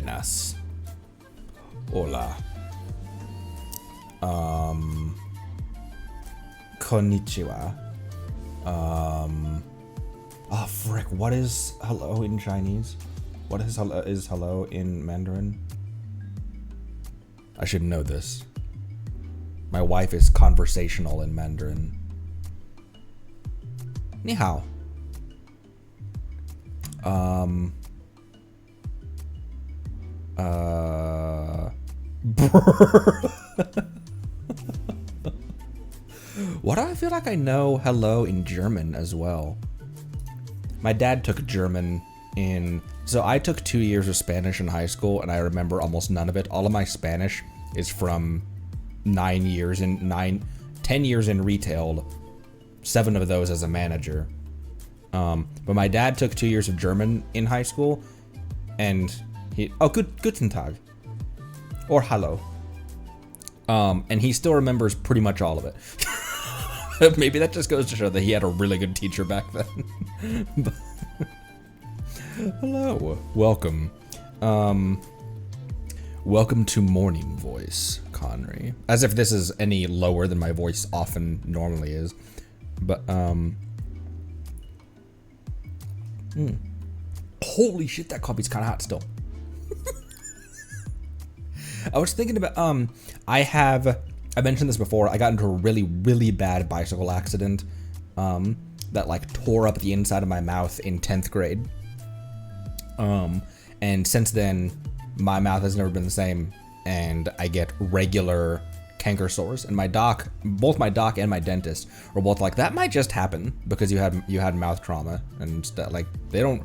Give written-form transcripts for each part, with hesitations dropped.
Buenas. Hola. Konnichiwa. Oh frick, what is hello in Chinese? What is hello in Mandarin? I should know this. My wife is conversational in Mandarin. Ni hao. Why do I feel like I know hello in German as well? My dad took German so I took 2 years of Spanish in high school, and I remember almost none of it. All of my Spanish is from 10 years in retail, 7 of those as a manager. But my dad took 2 years of German in high school, and Guten Tag, or Hallo. And he still remembers pretty much all of it. Maybe that just goes to show that he had a really good teacher back then. Hello, welcome. Welcome to Morning Voice, Connery. As if this is any lower than my voice often normally is. But, holy shit, that coffee's kind of hot still. I was thinking about, I mentioned this before, I got into a really, really bad bicycle accident, that like tore up the inside of my mouth in 10th grade. And since then, my mouth has never been the same, and I get regular canker sores. And both my doc and my dentist were both like, that might just happen because you had mouth trauma, and that like they don't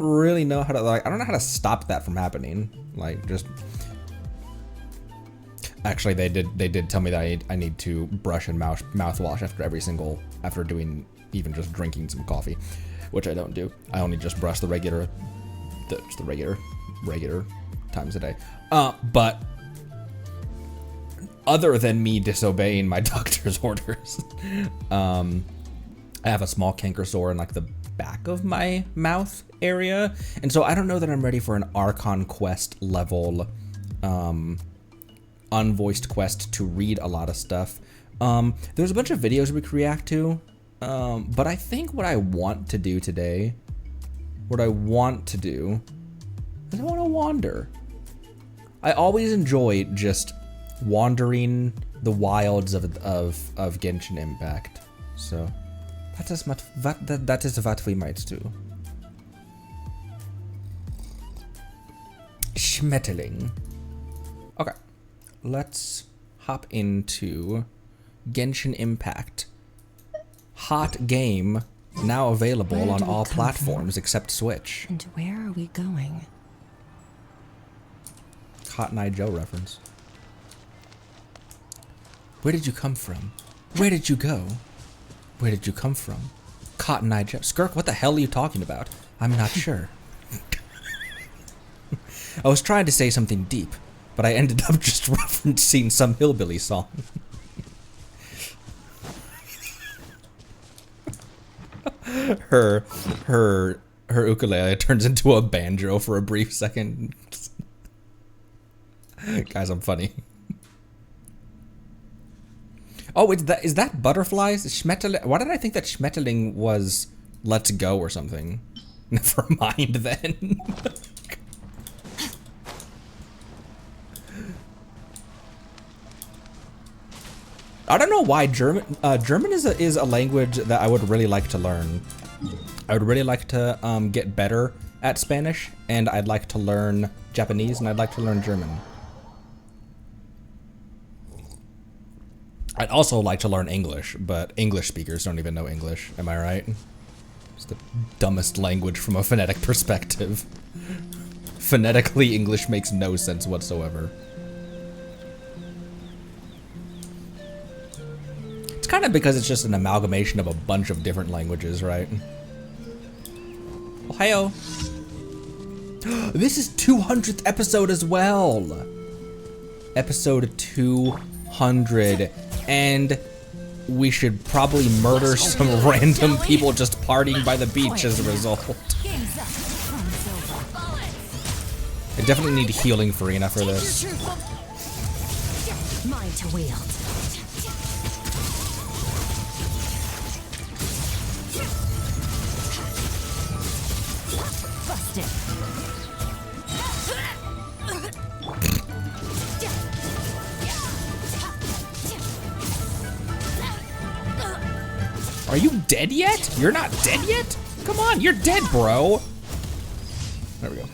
really know how to, like, I don't know how to stop that from happening. Like, just actually they did tell me that I need to brush and mouthwash after doing even just drinking some coffee, which I don't do. I only just brush the regular times a day. But other than me disobeying my doctor's orders, I have a small canker sore in like the back of my mouth area, and so I don't know that I'm ready for an Archon quest level unvoiced quest to read a lot of stuff. There's a bunch of videos we could react to, but I think what I want to do today, is I want to wander. I always enjoy just wandering the wilds of Genshin Impact. So that is what we might do. Schmetterling. Okay, let's hop into Genshin Impact. Hot game, now available on all platforms except Switch. And where are we going? Cotton Eye Joe reference. Where did you come from? Where did you go? Where did you come from? Cotton Eye Joe. Skirk, what the hell are you talking about? I'm not sure. I was trying to say something deep, but I ended up just referencing some hillbilly song. Her ukulele turns into a banjo for a brief second. Guys, I'm funny. Oh, is that butterflies? Schmetterling? Why did I think that Schmetterling was let's go or something? Never mind then. I don't know why German is a language that I would really like to learn. I would really like to get better at Spanish, and I'd like to learn Japanese, and I'd like to learn German. I'd also like to learn English, but English speakers don't even know English. Am I right? It's the dumbest language from a phonetic perspective. Phonetically, English makes no sense whatsoever. It's kind of because it's just an amalgamation of a bunch of different languages, right? Ohio. This is 200th episode as well. Episode 200. And we should probably murder some random people just partying by the beach as a result. definitely need healing Farina for this. Mine to wield. Busted. Are you dead yet? You're not dead yet? Come on, you're dead, bro. There we go.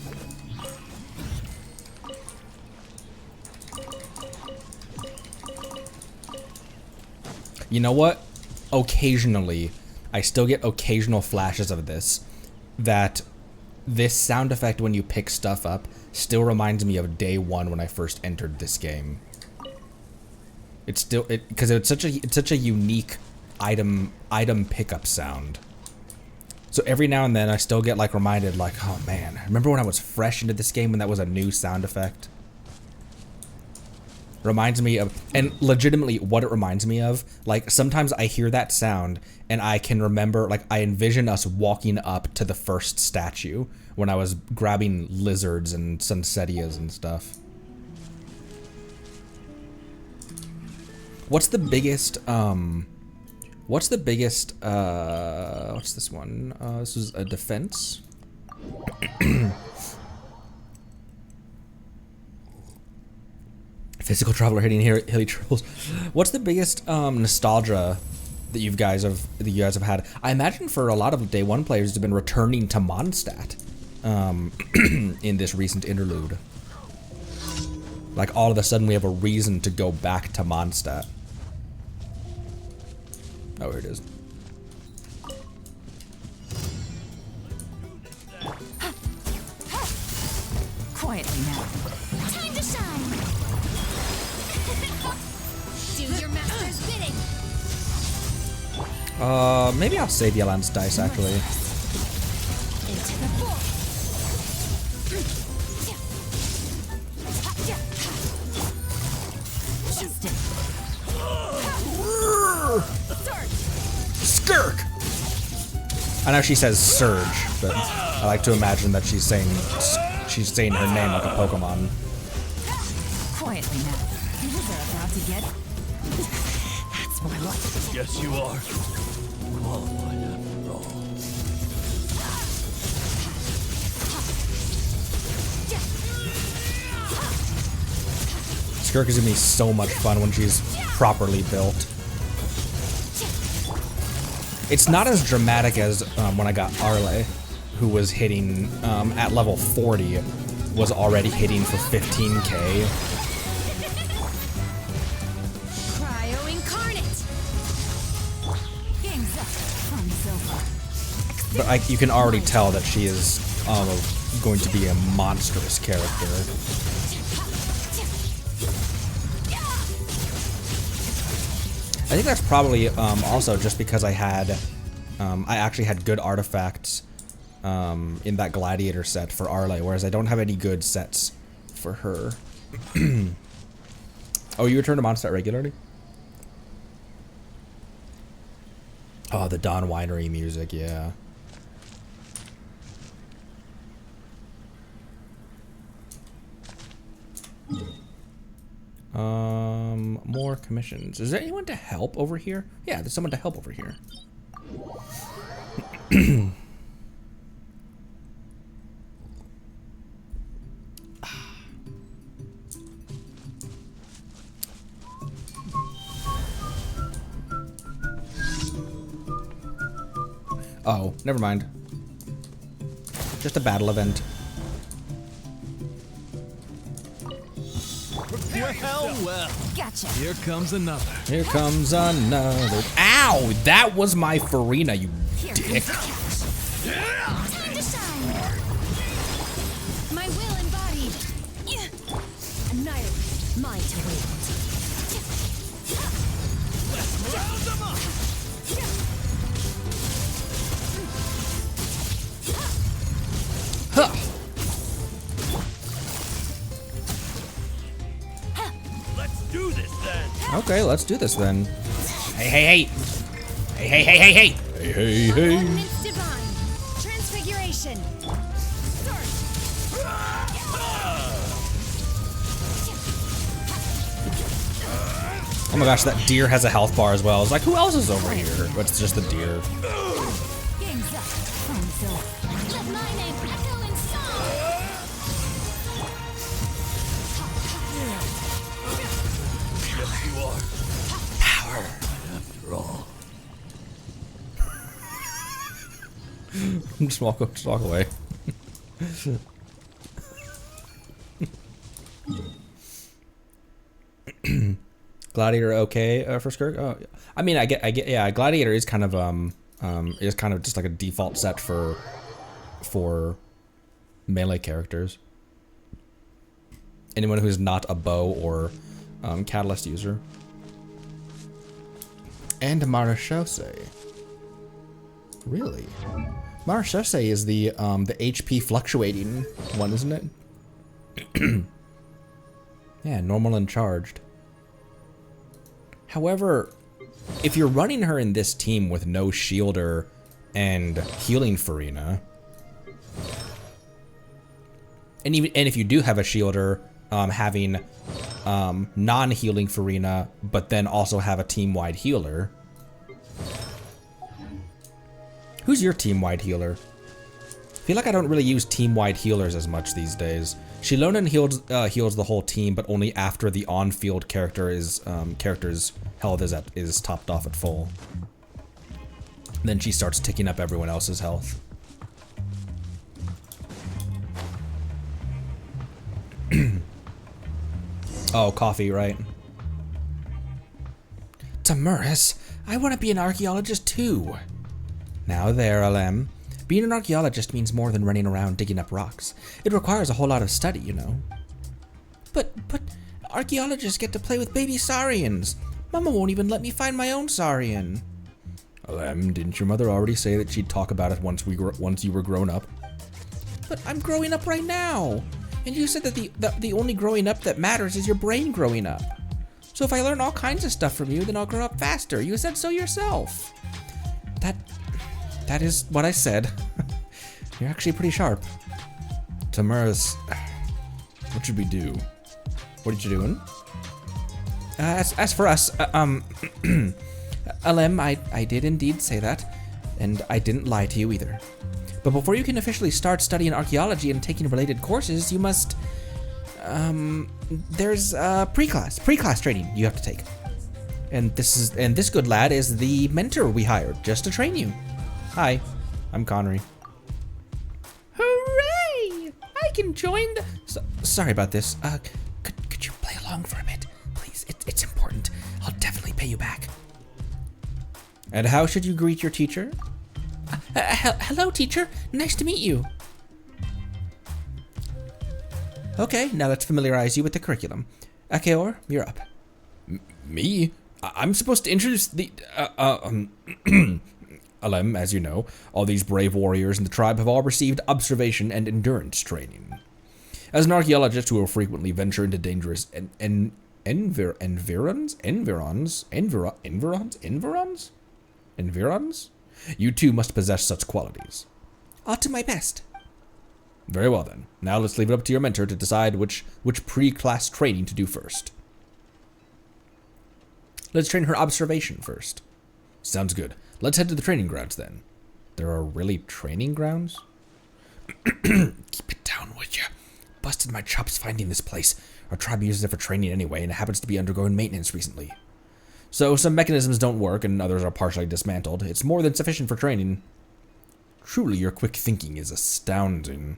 You know what? Occasionally, I still get occasional flashes of this. That this sound effect when you pick stuff up still reminds me of day one when I first entered this game. It's still because it's such a unique item pickup sound. So every now and then I still get like reminded like, oh man, remember when I was fresh into this game when that was a new sound effect? Reminds me of, and legitimately what it reminds me of, like sometimes I hear that sound and I can remember, like I envision us walking up to the first statue when I was grabbing lizards and sunsetias and stuff. What's the biggest, what's this one? This is a defense. Physical traveler hitting hilly trolls. What's the biggest nostalgia that you guys have had? I imagine for a lot of day one players have been returning to Mondstadt in this recent interlude. Like all of a sudden we have a reason to go back to Mondstadt. Oh, here it is. Quietly now. Time to shine. Do your master's bidding. Maybe I'll save Yelan's dice actually. Into the force. Skirk! I know she says Surge, but I like to imagine that she's saying her name like a Pokemon. Quietly now. Things are about to get. That's more like. Yes, you are. Qualified after all. Skirk is gonna be so much fun when she's properly built. It's not as dramatic as when I got Arle, who was hitting at level 40, was already hitting for 15k. Cryo incarnate. Game's up. Fun so far. But you can already tell that she is going to be a monstrous character. I think that's probably also just because I actually had good artifacts in that gladiator set for Arle, whereas I don't have any good sets for her. Oh, you return to Mondstadt regularly? Oh, the Dawn Winery music, yeah. More commissions. Is there anyone to help over here? Yeah, there's someone to help over here. Oh, never mind. Just a battle event. Well. Gotcha. Here comes another. Here comes another. Ow! That was my Farina, you dick. Time to shine. My will embodied. Annihilate. Mine to wield. Let's round them up. Huh. Let's do this then. Okay, let's do this then. Hey, hey, hey! Hey, hey, hey, hey, hey! Hey, hey, hey! Ordnance divine. Transfiguration. Start. Oh my gosh, that deer has a health bar as well. It's like, who else is over here? But it's just the deer. Game's up. Let my name echo in song. Yes, you are. Power. After all. Just walk away. Gladiator okay for skirk? Oh, I mean, I get. Yeah, Gladiator is kind of just like a default set for melee characters. Anyone who's not a bow or catalyst user. And Marechaussee. Really? Marechaussee is the HP fluctuating one, isn't it? Yeah, normal and charged. However, if you're running her in this team with no shielder and healing Farina, and if you do have a shielder, having non-healing Farina, but then also have a team-wide healer. Who's your team-wide healer? I feel like I don't really use team-wide healers as much these days. Shilonen heals the whole team, but only after the on-field character's health is topped off at full. Then she starts ticking up everyone else's health. Oh, coffee, right? Tamaris, I want to be an archaeologist too. Now there, Alem. Being an archaeologist means more than running around digging up rocks. It requires a whole lot of study, you know. But archaeologists get to play with baby saurians. Mama won't even let me find my own saurian. Alem, didn't your mother already say that she'd talk about it once you were grown up? But I'm growing up right now. And you said that the only growing up that matters is your brain growing up. So if I learn all kinds of stuff from you, then I'll grow up faster. You said so yourself. That is what I said. You're actually pretty sharp. Tamaris, what should we do? What are you doing? As for us, Alem, I did indeed say that, and I didn't lie to you either. But before you can officially start studying archaeology and taking related courses, you must, there's pre-class training you have to take. And this good lad is the mentor we hired just to train you. Hi, I'm Connery. Hooray! I can join the... sorry about this. Could you play along for a bit? Please, it's important. I'll definitely pay you back. And how should you greet your teacher? Hello, teacher. Nice to meet you. Okay, now let's familiarize you with the curriculum. Akeor, you're up. Me? I'm supposed to introduce the... Alem, as you know, all these brave warriors in the tribe have all received observation and endurance training. As an archaeologist who will frequently venture into dangerous environs, you too must possess such qualities. I'll do my best. Very well then. Now let's leave it up to your mentor to decide which pre-class training to do first. Let's train her observation first. Sounds good. Let's head to the training grounds then. There are really training grounds? Keep it down, would you? Busted my chops finding this place. Our tribe uses it for training anyway, and it happens to be undergoing maintenance recently. So some mechanisms don't work, and others are partially dismantled. It's more than sufficient for training. Truly, your quick thinking is astounding.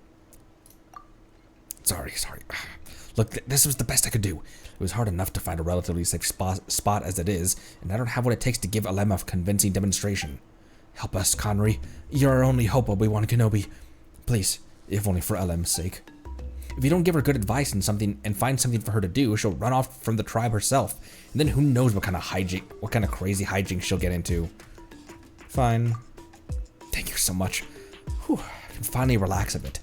Sorry. Look, this was the best I could do. It was hard enough to find a relatively safe spot as it is, and I don't have what it takes to give Alem a convincing demonstration. Help us, Connery. You're our only hope, Obi-Wan Kenobi. Please, if only for Alem's sake. If you don't give her good advice and find something for her to do, she'll run off from the tribe herself, and then who knows what kind of crazy hijinks she'll get into. Fine. Thank you so much. Whew, I can finally relax a bit.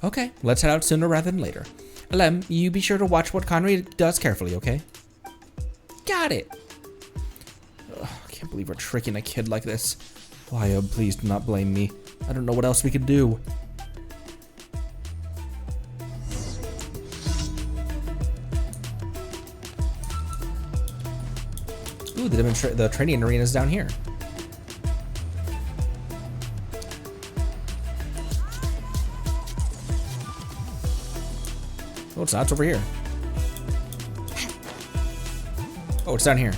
Okay, let's head out sooner rather than later. Alem, you be sure to watch what Connery does carefully, okay? Got it! Ugh, I can't believe we're tricking a kid like this. Why, please do not blame me. I don't know what else we could do. the training arena is down here. Oh, it's not. It's over here. Oh, it's down here.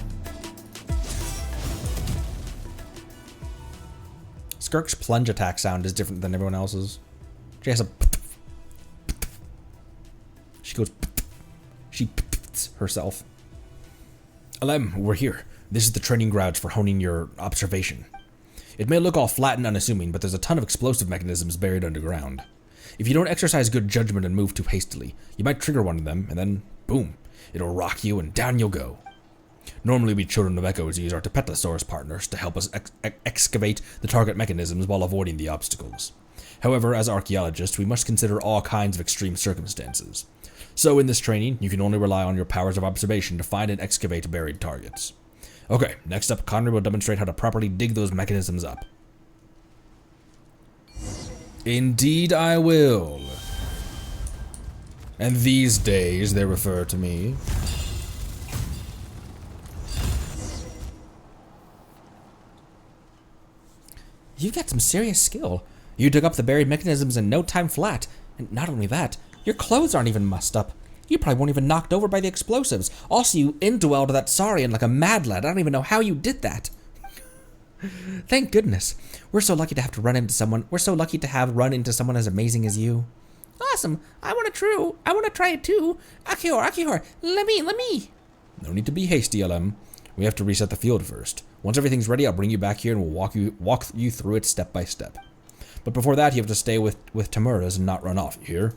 Skirk's plunge attack sound is different than everyone else's. She has a... She goes... She... herself. Alem, we're here. This is the training grounds for honing your observation. It may look all flat and unassuming, but there's a ton of explosive mechanisms buried underground. If you don't exercise good judgment and move too hastily, you might trigger one of them, and then, boom, it'll rock you and down you'll go. Normally we children of echoes use our Tepetlosaurus partners to help us excavate the target mechanisms while avoiding the obstacles. However, as archaeologists, we must consider all kinds of extreme circumstances. So in this training, you can only rely on your powers of observation to find and excavate buried targets. Okay, next up, Conry will demonstrate how to properly dig those mechanisms up. Indeed I will. And these days they refer to me. You got some serious skill. You dug up the buried mechanisms in no time flat. And not only that, your clothes aren't even mussed up. You probably weren't even knocked over by the explosives. Also, you indwelled that saurian like a mad lad. I don't even know how you did that. Thank goodness. We're so lucky to have run into someone as amazing as you. Awesome. I want to try it too. Akihor, let me. No need to be hasty, LM. We have to reset the field first. Once everything's ready, I'll bring you back here and we'll walk you through it step by step. But before that, you have to stay with Tamura's and not run off, you hear?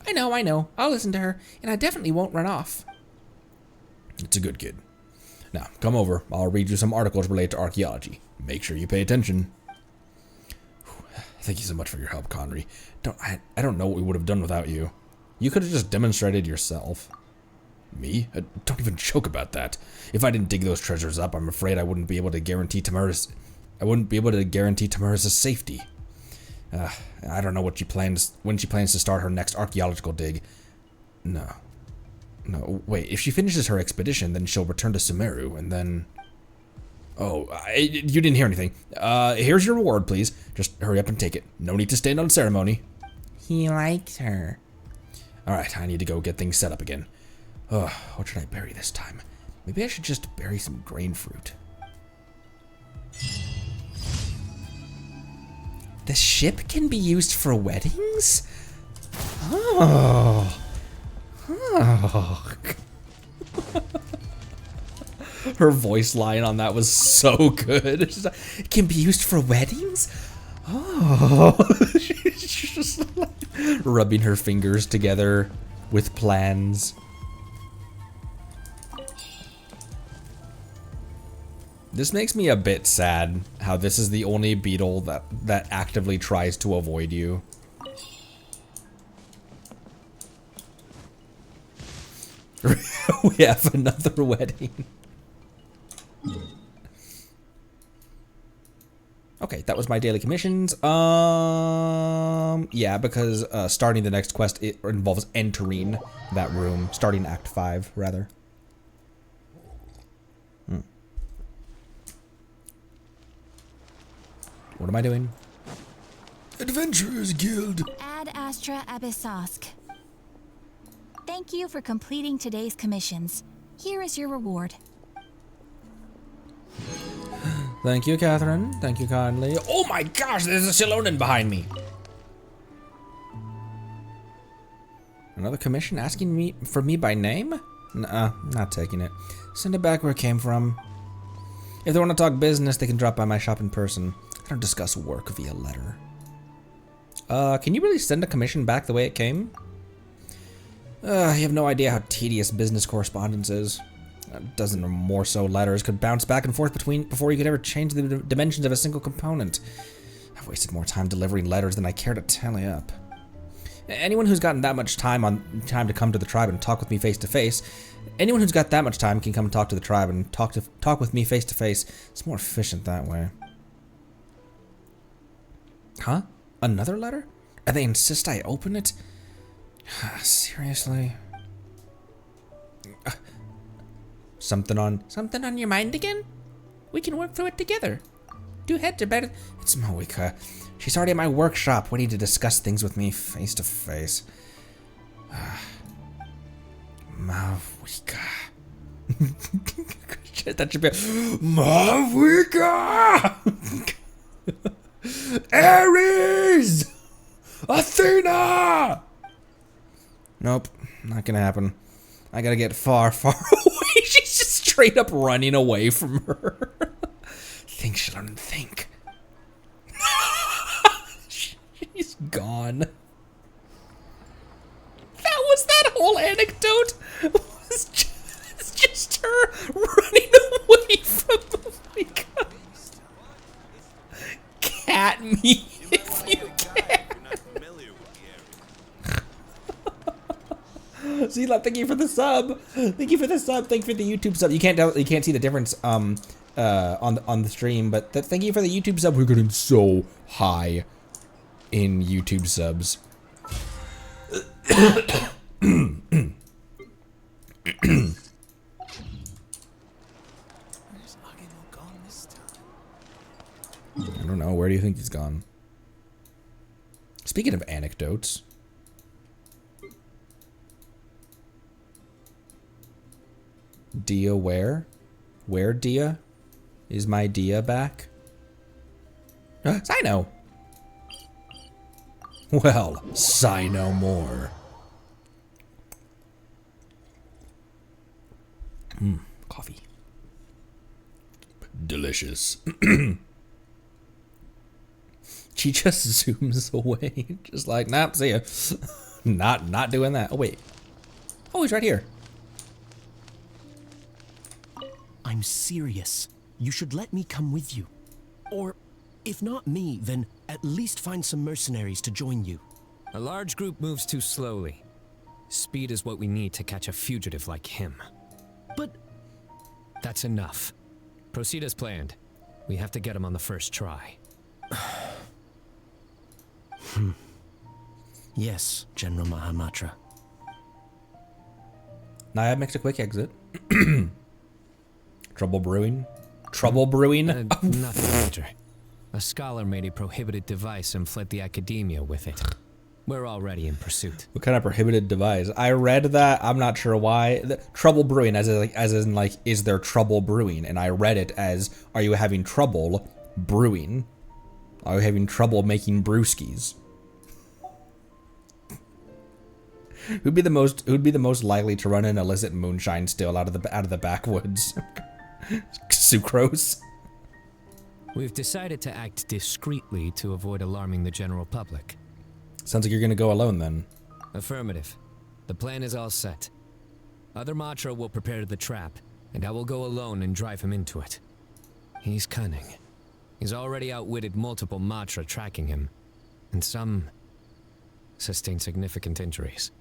I know. I'll listen to her, and I definitely won't run off. It's a good kid. Now, come over. I'll read you some articles related to archaeology. Make sure you pay attention. Thank you so much for your help, Conry. I don't know what we would have done without you. You could have just demonstrated yourself. Me? Don't even joke about that. If I didn't dig those treasures up, I'm afraid I wouldn't be able to guarantee Tamura's safety. I don't know when she plans to start her next archaeological dig. No, wait, if she finishes her expedition, then she'll return to Sumeru, and then... Oh, you didn't hear anything. Here's your reward, please. Just hurry up and take it. No need to stand on ceremony. He likes her. Alright, I need to go get things set up again. What should I bury this time? Maybe I should just bury some grain fruit. The ship can be used for weddings? Oh. Her voice line on that was so good. It can be used for weddings? Oh. She's just like rubbing her fingers together with plans. This makes me a bit sad how this is the only beetle that actively tries to avoid you. We have another wedding. Okay, that was my daily commissions. Yeah, because starting the next quest, it involves entering that room. Starting Act 5, rather. What am I doing? Adventurers Guild. Ad Astra Abyssosk. Thank you for completing today's commissions. Here is your reward. Thank you, Catherine. Thank you kindly. Oh my gosh, there's a Silonan behind me. Another commission asking for me by name? Nuh-uh, not taking it. Send it back where it came from. If they want to talk business, they can drop by my shop in person. I don't discuss work via letter. Can you really send a commission back the way it came? You have no idea how tedious business correspondence is. A dozen or more so letters could bounce back and forth before you could ever change the dimensions of a single component. I've wasted more time delivering letters than I care to tally up. Anyone who's gotten that much time to come to the tribe and talk with me face to face, anyone who's got that much time can come and talk to the tribe and talk with me face to face. It's more efficient that way. Huh? Another letter? And they insist I open it? Seriously? Something on your mind again? We can work through it together. Two heads are better. It's Moika. She's already at my workshop, waiting to discuss things with me face to face. Mavika. That should be Mavika. Ares! Athena! Nope, not gonna happen. I gotta get far, far away. She's just straight up running away from her. Think, Shalom, think. She's gone. That was that whole anecdote. Was just her running away from the God. Cat me if you can. Zila, thank you for the sub. Thank you for the sub. Thank you for the YouTube sub. You can't see the difference on the stream, but thank you for the YouTube sub. We're getting so high in YouTube subs. I don't know. Where do you think he's gone? Speaking of anecdotes. Dia where? Where Dia? Is my Dia back? Sino! Well, sigh no more. Coffee. Delicious. She just zooms away. Just like, nah, see ya. Not doing that. Oh, wait. Oh, he's right here. I'm serious. You should let me come with you. Or, if not me, then at least find some mercenaries to join you. A large group moves too slowly. Speed is what we need to catch a fugitive like him. But... That's enough. Proceed as planned. We have to get him on the first try. Yes, General Mahamatra. Nayab makes a quick exit. Trouble brewing? Trouble brewing? Nothing major. A scholar made a prohibited device and fled the academia with it. We're already in pursuit. What kind of prohibited device? I read that. I'm not sure why. Trouble brewing, as in like, is there trouble brewing? And I read it as, are you having trouble brewing? Are you having trouble making brewskis? Who'd be the most likely to run an illicit moonshine still out of the backwoods? Sucrose. We've decided to act discreetly to avoid alarming the general public. Sounds like you're gonna go alone then. Affirmative. The plan is all set. Other Matra will prepare the trap, and I will go alone and drive him into it. He's cunning. He's already outwitted multiple Matra tracking him, and some sustained significant injuries.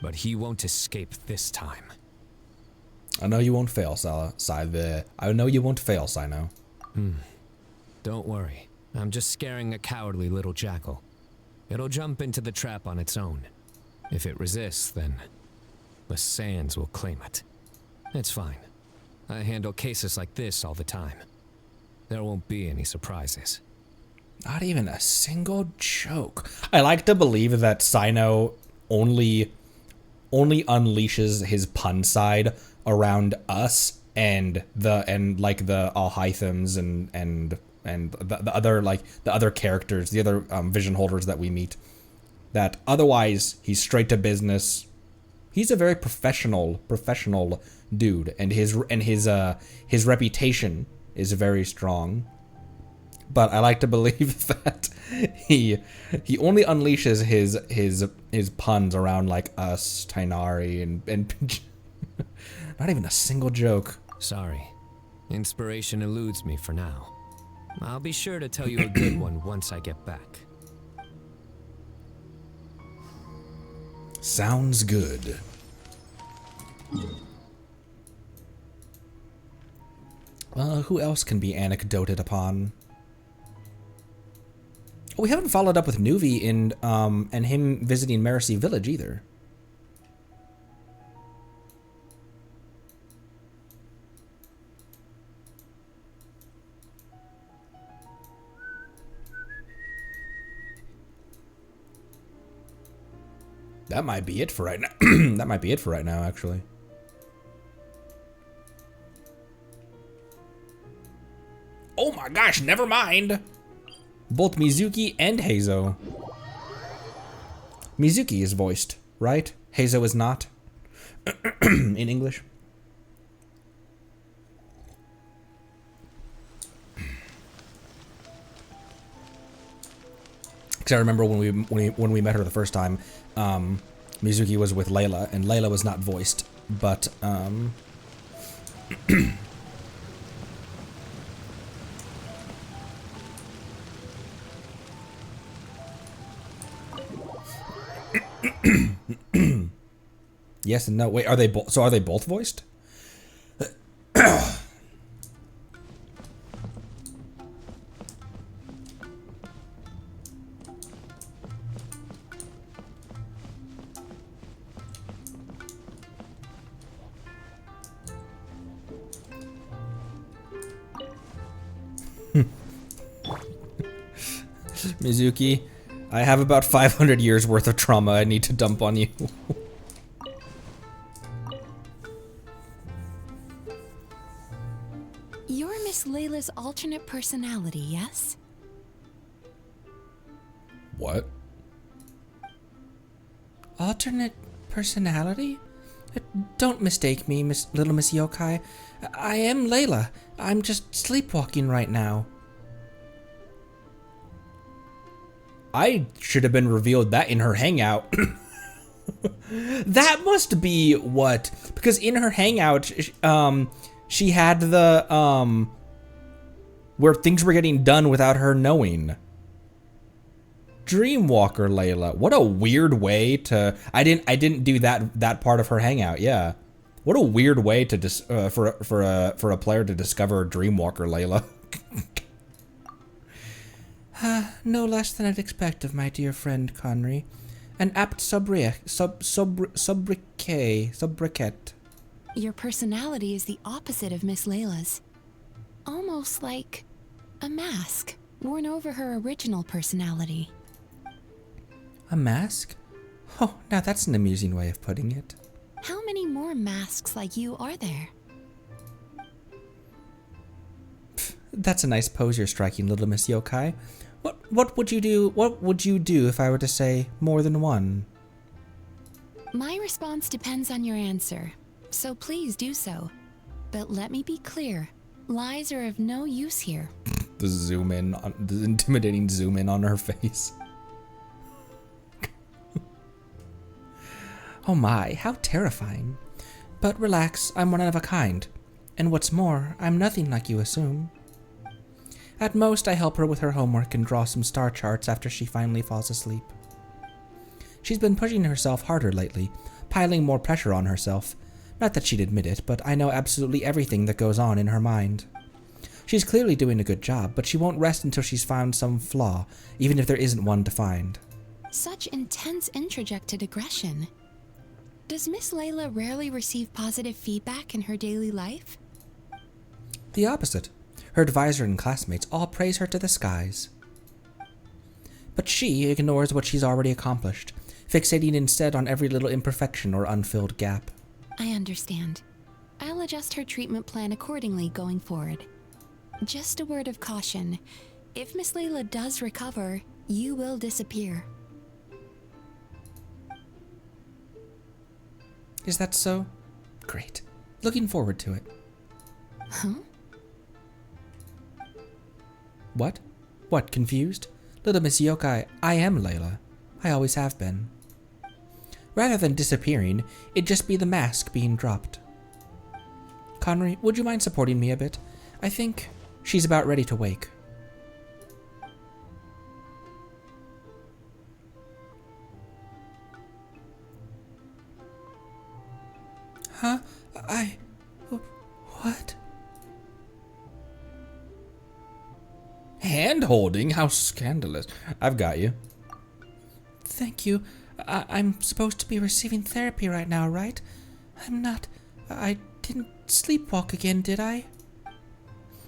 But he won't escape this time. I know you won't fail, I know you won't fail, Sino. Don't worry. I'm just scaring a cowardly little jackal. It'll jump into the trap on its own. If it resists, then the sands will claim it. It's fine. I handle cases like this all the time. There won't be any surprises. Not even a single joke. I like to believe that Sino only unleashes his pun side around us and the Alhaithams and the other characters, the other vision holders that we meet. That otherwise he's straight to business. He's a very professional dude, and his reputation is very strong. But I like to believe that he only unleashes his puns around like us, Tainari, and not even a single joke. Sorry. Inspiration eludes me for now. I'll be sure to tell you a good one once I get back. Sounds good. Who else can be anecdoted upon? Oh, we haven't followed up with Nuvi and him visiting Mercy Village either. That might be it for right now. That might be it for right now, actually. Oh my gosh, never mind. Both Mizuki and Heizo. Mizuki is voiced, right? Heizo is not. In English. Because I remember when we met her the first time, Mizuki was with Layla, and Layla was not voiced, but yes and no. Wait, are they both? So are they both voiced? Mizuki, I have about 500 years worth of trauma I need to dump on you. You're Miss Layla's alternate personality, yes? What? Alternate personality? Don't mistake me, little Miss Yokai. I am Layla. I'm just sleepwalking right now. I should have been revealed that in her hangout. That must be what, because in her hangout, she had the, where things were getting done without her knowing. Dreamwalker Layla. What a weird way to, I didn't do that part of her hangout, yeah. What a weird way to, for a player to discover Dreamwalker Layla. No less than I'd expect of my dear friend Conry. An apt sobriquet. Your personality is the opposite of Miss Layla's. Almost like a mask worn over her original personality. A mask? Oh, now that's an amusing way of putting it. How many more masks like you are there? That's a nice pose you're striking, little Miss Yokai. What would you do? What would you do if I were to say more than one? My response depends on your answer, so please do so. But let me be clear, lies are of no use here. The zoom in, the intimidating zoom in on her face. Oh my, how terrifying. But relax, I'm one of a kind. And what's more, I'm nothing like you assume. At most, I help her with her homework and draw some star charts after she finally falls asleep. She's been pushing herself harder lately, piling more pressure on herself. Not that she'd admit it, but I know absolutely everything that goes on in her mind. She's clearly doing a good job, but she won't rest until she's found some flaw, even if there isn't one to find. Such intense introjected aggression. Does Miss Layla rarely receive positive feedback in her daily life? The opposite. Her advisor and classmates all praise her to the skies. But she ignores what she's already accomplished, fixating instead on every little imperfection or unfilled gap. I understand. I'll adjust her treatment plan accordingly going forward. Just a word of caution. If Miss Layla does recover, you will disappear. Is that so? Great. Looking forward to it. Huh? What? What, confused? Little Miss Yokai, I am Layla. I always have been. Rather than disappearing, it'd just be the mask being dropped. Conry, would you mind supporting me a bit? I think she's about ready to wake. Huh? What? Hand-holding? How scandalous. I've got you. Thank you. I'm supposed to be receiving therapy right now, right? I'm not. I didn't sleepwalk again, did I?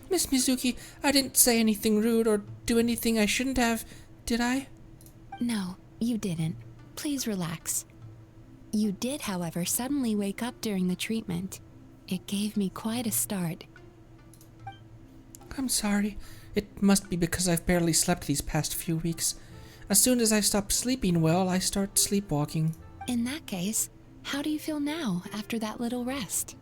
Miss Mizuki, I didn't say anything rude or do anything I shouldn't have, did I? No, you didn't. Please relax. You did, however, suddenly wake up during the treatment. It gave me quite a start. I'm sorry. It must be because I've barely slept these past few weeks. As soon as I stop sleeping well, I start sleepwalking. In that case, how do you feel now after that little rest?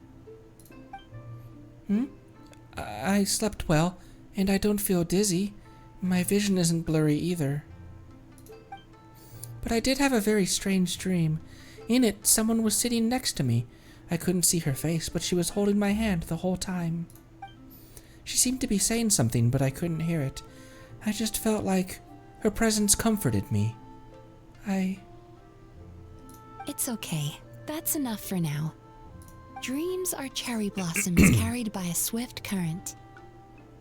I slept well, and I don't feel dizzy. My vision isn't blurry either. But I did have a very strange dream. In it, someone was sitting next to me. I couldn't see her face, but she was holding my hand the whole time. She seemed to be saying something, but I couldn't hear it. I just felt like her presence comforted me. It's okay. That's enough for now. Dreams are cherry blossoms carried by a swift current.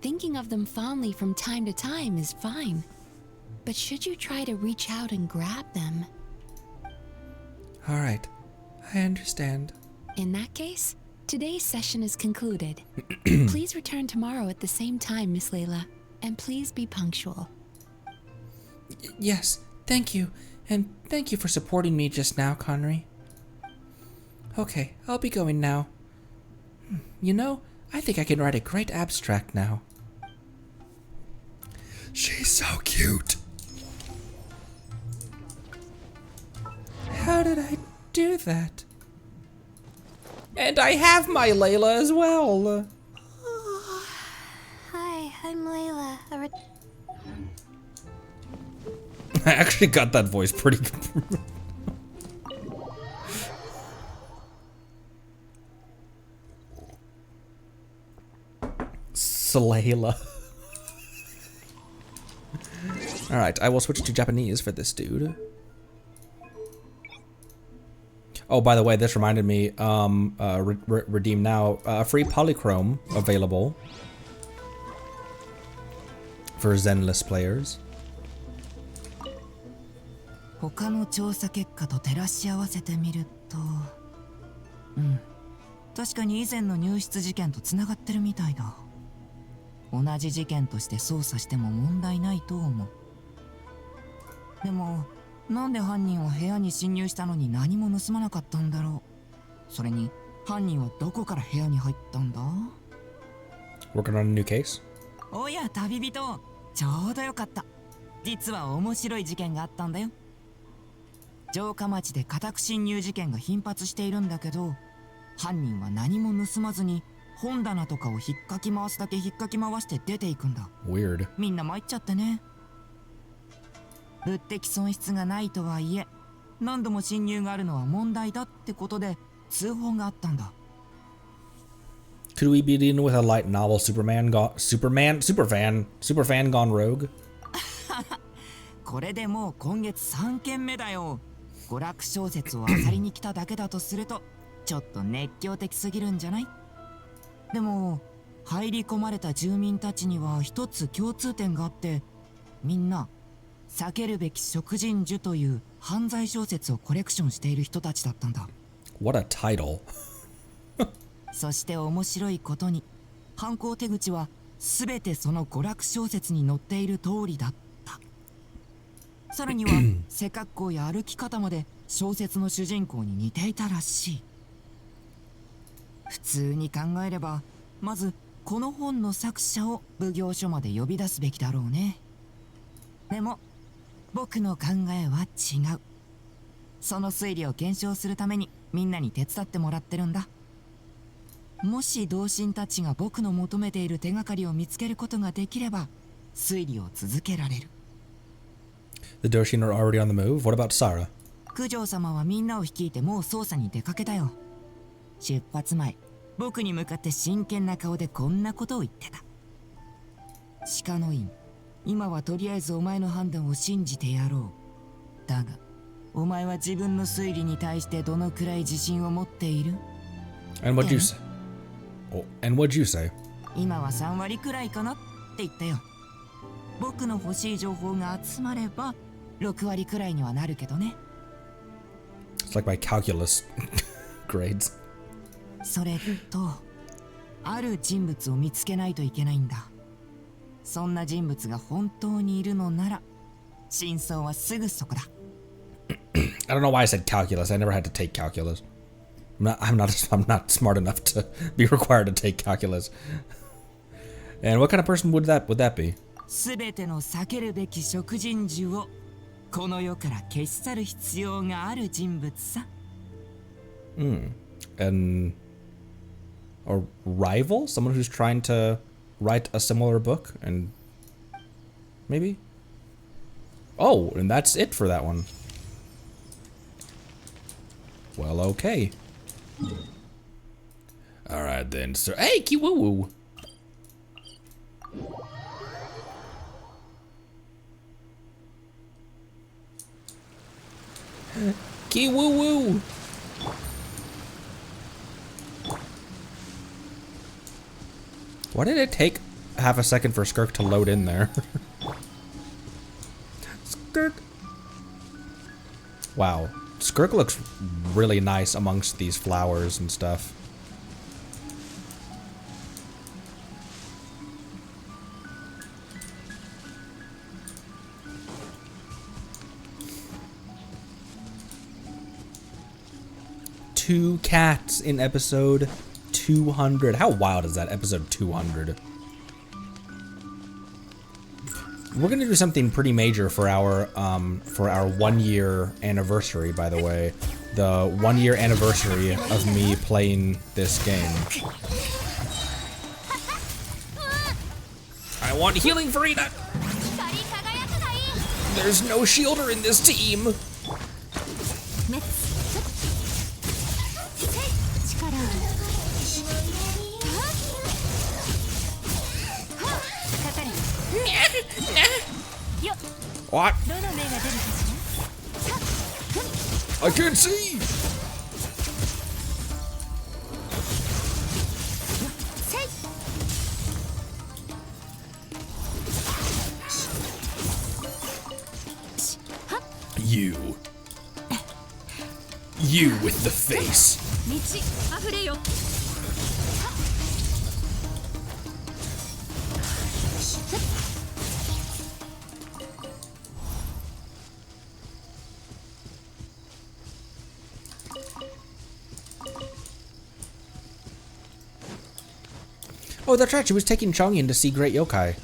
Thinking of them fondly from time to time is fine. But should you try to reach out and grab them? All right, I understand. In that case, today's session is concluded. Please return tomorrow at the same time, Miss Layla, and please be punctual. Yes, thank you, and thank you for supporting me just now, Connery. Okay, I'll be going now. You know, I think I can write a great abstract now. She's so cute. How did I do that? And I have my Layla as well. Hi, I'm Layla. I actually got that voice pretty Layla. Alright, I will switch to Japanese for this dude. Oh, by the way, this reminded me, redeem now, a free polychrome available for Zenless players. 他の調査結果と照らし合わせてみると、確かに以前の入室事件とつながってるみたいだ。同じ事件として捜査しても問題ないと思う。でも、なんで犯人は部屋に侵入したのに何も盗まなかったんだろう。それに、犯人はどこから部屋に入ったんだ？ Working on a new case? おや、旅人、ちょうどよかった。実は面白い事件があったんだよ。城下町で家宅侵入事件が頻発しているんだけど、犯人は何も盗まずに本棚とかを引っかき回すだけ引っかき回して出ていくんだ。Weird. みんな参っちゃってね。物的損失がないとはいえ、何度も侵入があるのは問題だってことで通報があったんだ。Could we be dealing with a light novel Superfan gone rogue? これでもう今月3件目だよ。娯楽小説を漁りに来ただけだとするとちょっと熱狂的すぎるんじゃない？でも入り込まれた住民たちには一つ共通点があって、みんな避けるべき食人樹という犯罪小説をコレクションしている人たちだったんだ。 What a title. そして面白いことに犯行手口は全てその娯楽小説に載っている通りだった。さらには背格好や歩き方まで小説の主人公に似ていたらしい。普通に考えればまずこの本の作者を奉行所まで呼び出すべきだろうね。でも僕の考えは違う。その推理を検証するためにみんなに手伝ってもらってるんだ。もし同心たちが僕の求めている手がかりを見つけることができれば推理を続けられる。 The Doshin are already on the move? What about Sara? 九条様はみんなを率いてもう捜査に出かけたよ。出発前、僕に向かって真剣な顔でこんなことを言ってた。鹿の院、今はとりあえずお前の判断を信じてやろう。だが、お前は自分の推理に対してどのくらい自信を持っている？ And what'd you say? Oh, and what'd you say? 今は3割くらいかなって言ったよ。僕の欲しい情報が集まれば6割くらいにはなるけどね。 It's like my calculus grades. それと、ある人物を見つけないといけないんだ。そんな人物が本当にいるのなら、真相はすぐそこだ。I don't know why I said calculus. I never had to take calculus. I'm not smart enough to be required to take calculus. And what kind of person would that be? すべての避けるべき食人種をこの世から消し去る必要がある人物さ。A rival? Someone who's trying to write a similar book and maybe? Oh, and that's it for that one. Well, okay. Alright then, sir. Hey, Kiwoo! Kiwoo! Why did it take half a second for Skirk to load in there? Skirk! Wow. Skirk looks really nice amongst these flowers and stuff. Two cats in episode 200. How wild is that? Episode 200. We're gonna do something pretty major for our 1 year anniversary, by the way. The 1 year anniversary of me playing this game. I want healing for Ina! There's no shielder in this team! What? I can't see! You with the face. Oh, that's right. She was taking Chongyun to see Great Yokai.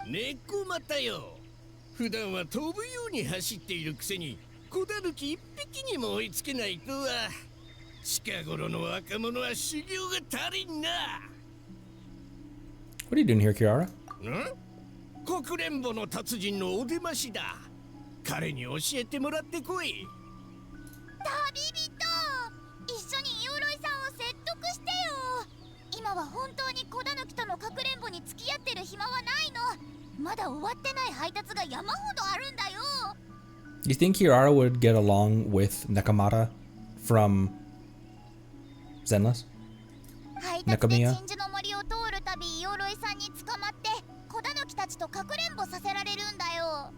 猫またよ。普段は飛ぶように走っているくせに子狸一匹にも追いつけないとは。近頃の若者は修行が足りんな。What are you doing here, Kirara? かくれんぼの達人のお出ましだ。彼に教えてもらってこい。旅人、一緒にイオロイさんを説得してよ。今は本当に子狸とのかくれんぼに付き合ってる暇はないの。まだ終わってない配達が山ほどあるんだよ。You think Kirara would get along with Nakamata from Zenless? 配達で鎮守の森を通るたびイオロイさんに捕まって子狸たちとかくれんぼさせられるんだよ。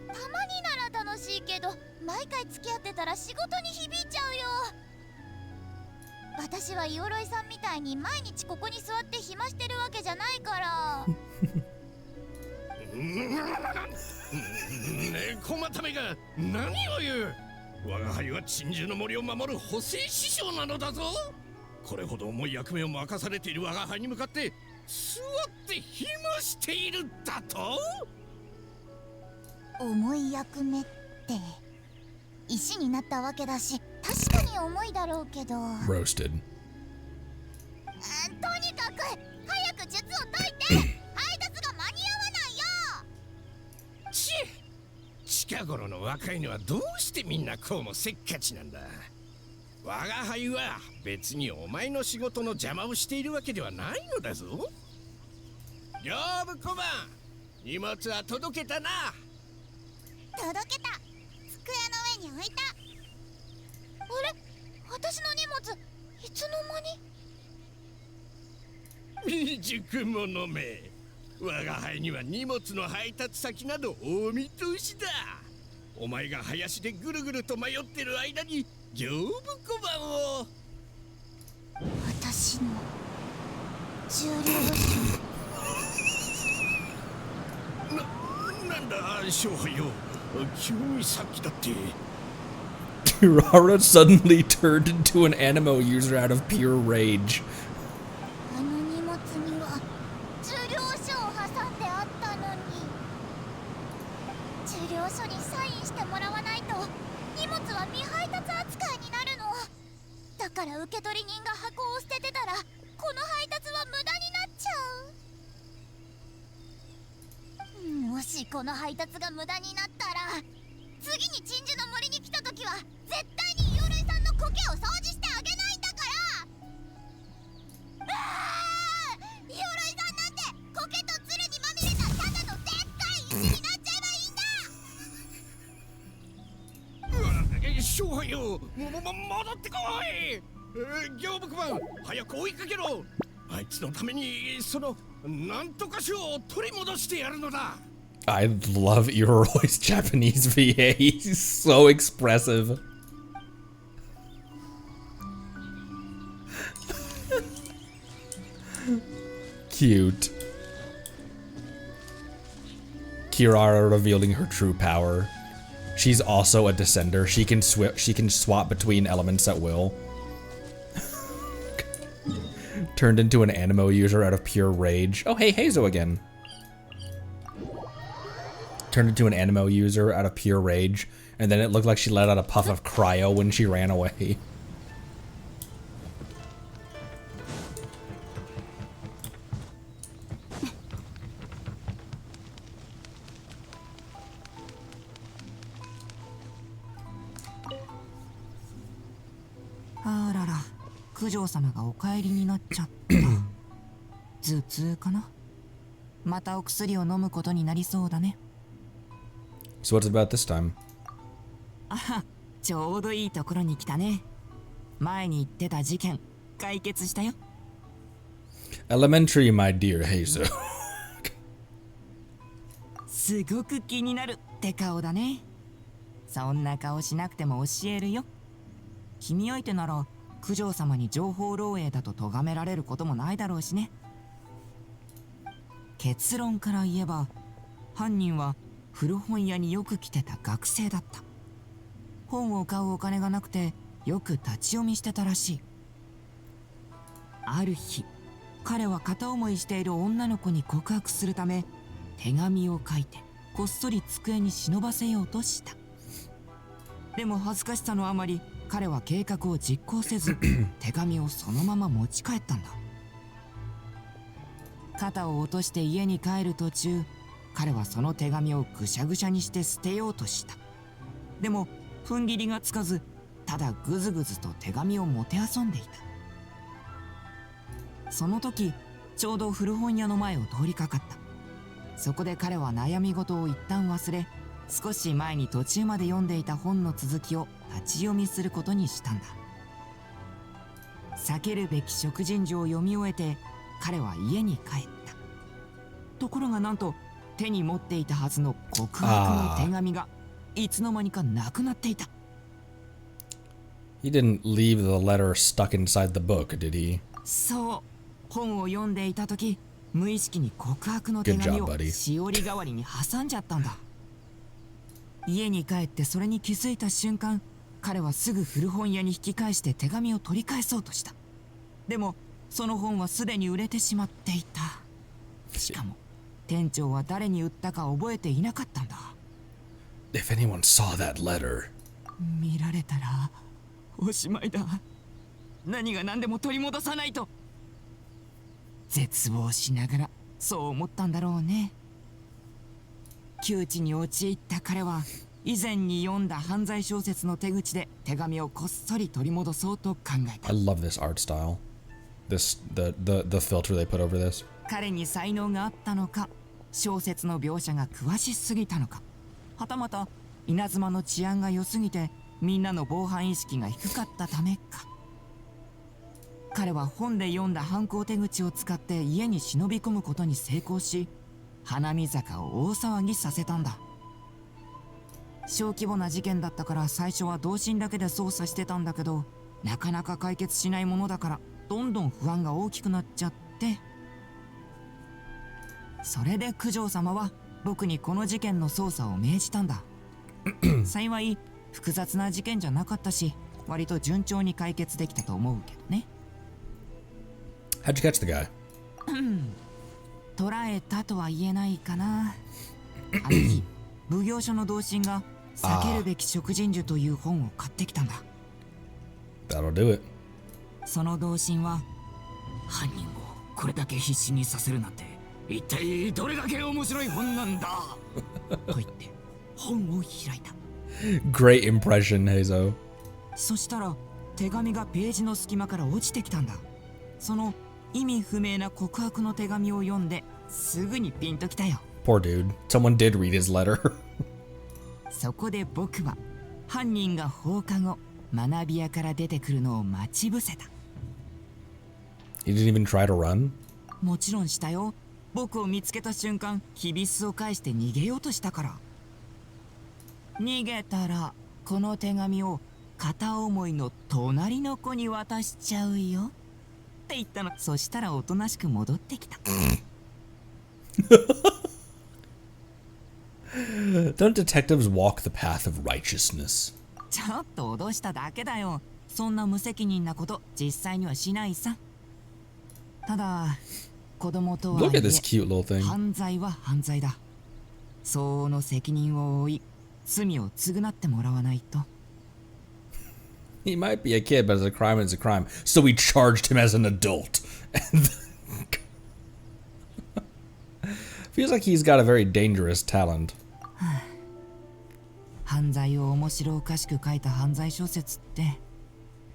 たまになら楽しいけど毎回付き合ってたら仕事に響いちゃうよ。私はイオロイさんみたいに毎日ここに座って暇してるわけじゃないから。猫まためが何を言う。我が輩は鎮守の森を守る補正師匠なのだぞ。これほど重い役目を任されている我が輩に向かって座って暇しているだと。重い役目って石になったわけだし確かに重いだろうけど。 Roasted. とにかく早く術を解いて配達が間に合わないよ。近頃の若いのはどうしてみんなこうもせっかちなんだ。我が輩は別にお前の仕事の邪魔をしているわけではないのだぞ。両部小判、荷物は届けたな。届けた。机の上に置いた。あれ、私の荷物いつの間に。未熟者め、我が輩には荷物の配達先などお見通しだ。お前が林でぐるぐると迷ってる間に丈夫小判を。私の重量なんだ勝敗よ、急にさっきだって。Kirara suddenly turned into an animo user out of pure rage. あの荷物には重量書を挟んであったのに。重量書にサインしてもらわないと荷物は未配達扱いになるの。だから受取人が箱を捨ててたらこの配達は無駄になっちゃう。もしこの配達が無駄になったら、次に鎮守の森に来た時は絶対に幽霊さんの苔を掃除してあげないんだから。幽霊さんなんて苔とツルにまみれたただのでっかい石になっちゃえばいいんだ。勝敗よ、戻ってこい。業務番、早く追いかけろ。あいつのためになんとかしを取り戻してやるのだ。I love Iroroi's Japanese VA. He's so expressive. Cute. Kirara revealing her true power. She's also a descender. She can swap between elements at will. Turned into an animo user out of pure rage. Oh, hey, Hazo again. Turned into an animo user out of pure rage, and then it looked like she let out a puff of cryo when she ran away. Ah, 九条様がお帰りになっちゃった。頭痛かな。またお薬を飲むことになりそうだね。So what's it about this time? あは、ちょうどいいところに来たね。前に言ってた事件、解決したよ。Elementary, my dear Hazo. すごく気になるって顔だね。そんな顔しなくても教えるよ。君相手なら九条様に情報漏洩だと咎められることもないだろうしね。結論から言えば、犯人は古本屋によく来てた学生だった。本を買うお金がなくてよく立ち読みしてたらしい。ある日、彼は片思いしている女の子に告白するため手紙を書いてこっそり机に忍ばせようとした。でも恥ずかしさのあまり彼は計画を実行せず手紙をそのまま持ち帰ったんだ。肩を落として家に帰る途中、彼はその手紙をぐしゃぐしゃにして捨てようとした。でも踏ん切りがつかず、ただぐずぐずと手紙をもてあそんでいた。その時ちょうど古本屋の前を通りかかった。そこで彼は悩み事を一旦忘れ、少し前に途中まで読んでいた本の続きを立ち読みすることにしたんだ。避けるべき食人女を読み終えて彼は家に帰った。ところがなんと手に持っていたはずの告白の手紙がいつの間にかなくなっていた。He didn't leave the letter stuck inside the book, did he? そう、本を読んでいた時、無意識に告白の手紙をしおり代わりに挟んじゃったんだ。家に帰ってそれに気づいた瞬間、彼はすぐ古本屋に引き返して手紙を取り返そうとした。でもその本はすでに売れてしまっていた。しかも店長は誰に売ったか覚えていなかったんだ。 If anyone saw that letter. 見られたらおしまいだ。何が何でも取り戻さないと。絶望しながらそう思ったんだろうね。窮地に陥った彼は以前に読んだ犯罪小説の手口で手紙をこっそり取り戻そうと考えた。 I love this art style. The filter they put over this. 彼に才能があったのか、小説の描写が詳しすぎたのか、はたまた稲妻の治安が良すぎてみんなの防犯意識が低かったためか。彼は本で読んだ犯行手口を使って家に忍び込むことに成功し、花見坂を大騒ぎさせたんだ。小規模な事件だったから最初は同心だけで捜査してたんだけど、なかなか解決しないものだからどんどん不安が大きくなっちゃって、それで九条様は僕にこの事件の捜査を命じたんだ。幸い複雑な事件じゃなかったし、割と順調に解決できたと思うけどね。How'd you catch the guy? 捕らえたとは言えないかな。あの日、奉行所の同心が避けるべき食人樹という本を買ってきたんだ。That'll do it. その同心は、犯人をこれだけ必死にさせるなんて一体どれだけ面白い本なんだと言って本を開いた。 Great impression, Heizo. そしたら手紙がページの隙間から落ちてきたんだ。その意味不明な告白の手紙を読んですぐにピンときたよ。 Poor dude. Someone did read his letter. そこで僕は犯人が放課後学び屋から出てくるのを待ち伏せた。 You didn't even try to run? もちろんしたよ。僕を見つけた瞬間、きびすを返して逃げようとしたから。逃げたらこの手紙を片思いの隣の子に渡しちゃうよって言ったの。そしたらおとなしく戻ってきた。Don't detectives walk the path of righteousness? ちょっと脅しただけだよ。そんな無責任なこと実際にはしないさ。ただ子供とはい Look え at this cute little thing. 犯罪は犯罪だ。相応の責任を負い罪を償ってもらわないと。 He might be a kid, but as a crime is a crime. So we charged him as an adult. Feels like he's got a very dangerous talent. 犯罪を面白おかしく書いた犯罪小説って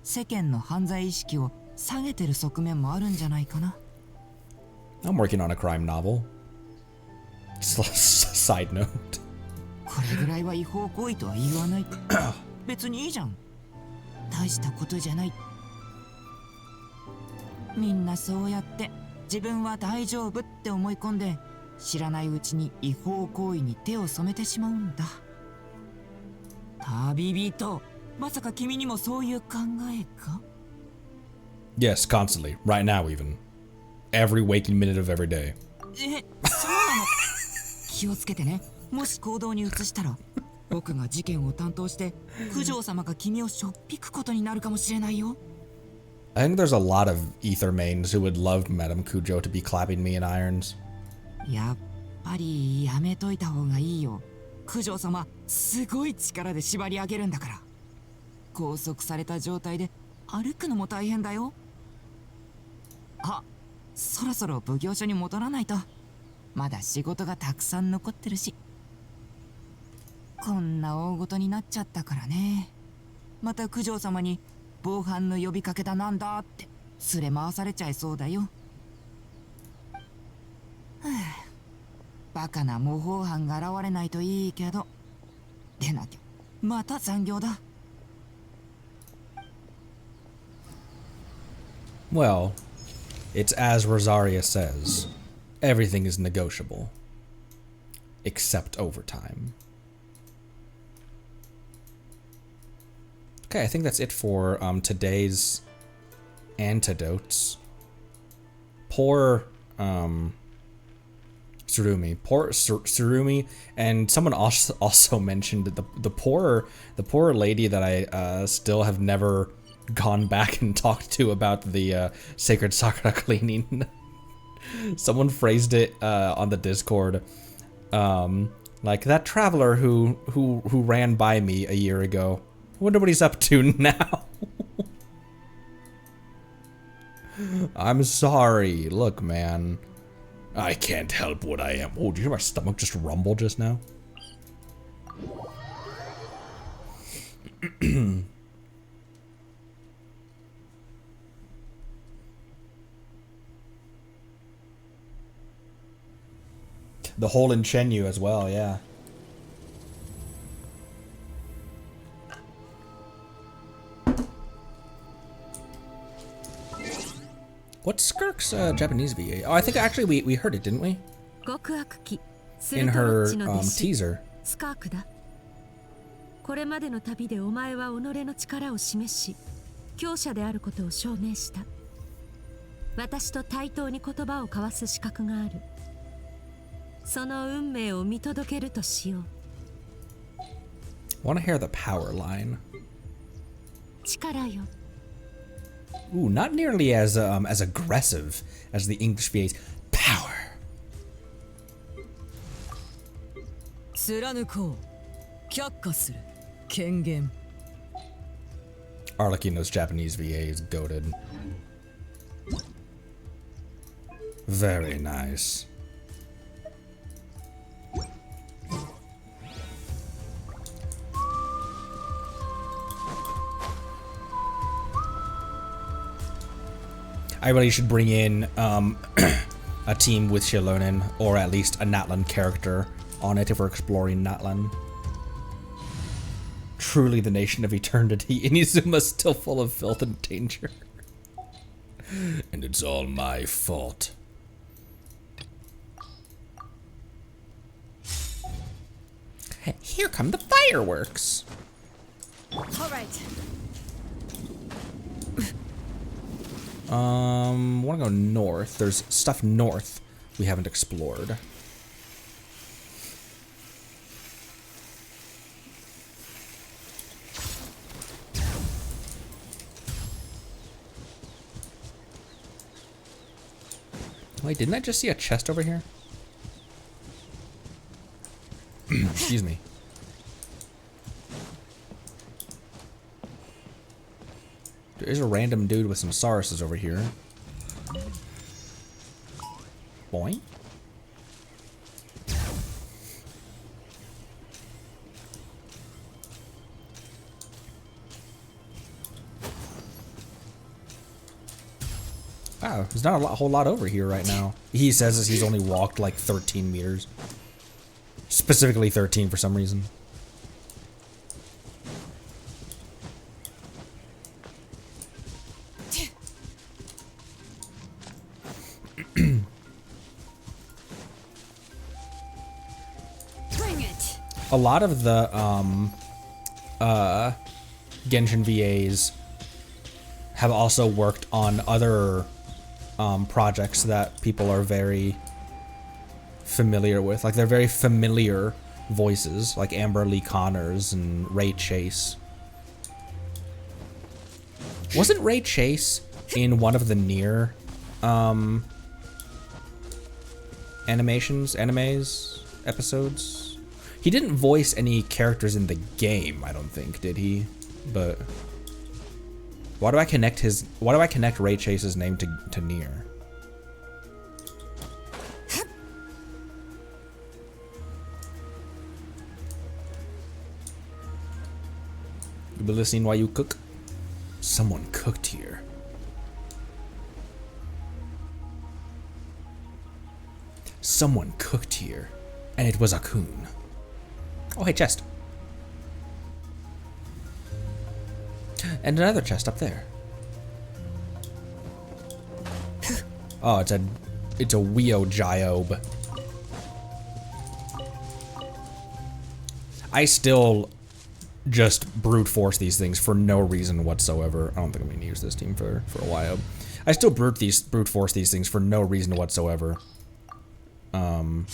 世間の犯罪意識を下げてる側面もあるんじゃないかな。 I'm working on a crime novel. Side note. これぐらいは違法行為とは言わない。別にいいじゃん。大したことじゃない。みんなそうやって自分は大丈夫って思い込んで知らないうちに違法行為に手を染めてしまうんだ。旅人、まさか君にもそういう考えか？ Yes, constantly. Right now, even. Every waking minute of every day. そうなの？気をつけてね。もし行動に移したら僕が事件を担当して九条様が君をしょっぴくことになるかもしれないよ。 I think there's a lot of ether mains who would love Madame Cujo to be clapping me in irons. やっぱりやめといた方がいいよ。九条様すごい力で縛り上げるんだから。拘束された状態で歩くのも大変だよ。あ、そろそろ奉行所に戻らないと。まだ仕事がたくさん残ってるし。こんな大ごとになっちゃったからね。また九条様に防犯の呼びかけだなんだって連れ回されちゃいそうだよ。バカな模倣犯が現れないといいけど、でなきゃまた残業だ。 Well, it's as Rosaria says. Everything is negotiable. Except overtime. Okay, I think that's it for today's anecdotes. Poor Surumi. Poor Surumi, and someone also mentioned the poor lady that I still have never gone back and talked to about the sacred sakura cleaning. Someone phrased it on the Discord like that traveler who ran by me a year ago. I wonder what he's up to now. I'm sorry. Look, man. I can't help what I am. Oh, did you hear my stomach just rumble just now? The hole in Chenyu as well, yeah. What's Skirk's Japanese VA? Oh, I think actually we heard it, didn't we? 極悪鬼 In her 鋭ロッチの弟子 teaser. スカークだ。これまでの旅でお前は己の力を示し強者であることを証明した。私と対等に言葉を交わす資格がある。その運命を見届けるとしよう。 Want to hear the power line? 力よ。 Ooh, not nearly as aggressive as the English VA's power. 貫こう却下する権限 Arlecchino's Japanese VA is goated. Very nice. I really should bring in a team with Shilonen, or at least a Natlan character on it if we're exploring Natlan. Truly the nation of eternity. Inizuma's still full of filth and danger. And it's all my fault. Here come the fireworks. All right. Want to go north. There's stuff north we haven't explored. Wait, didn't I just see a chest over here? Excuse me. There is a random dude with some Sauruses over here. Boing. Wow, there's not a whole lot over here right now. He says as he's only walked like 13 meters. Specifically 13 for some reason. Bring it. A lot of the Genshin VAs have also worked on other projects that people are very familiar with. Like, they're very familiar voices, like Amber Lee Connors and Ray Chase. Wasn't Ray Chase in one of the Nier animes, episodes? He didn't voice any characters in the game, I don't think, did he? But why do I connect Ray Chase's name to Nier? You be listening while you cook? Someone cooked here. Someone cooked here, and it was a coon. Oh, hey, chest. And another chest up there. Oh, it's a Weo Gyobe. I still just brute force these things for no reason whatsoever. I don't think I'm gonna use this team for a while. I still brute force these things for no reason whatsoever. Because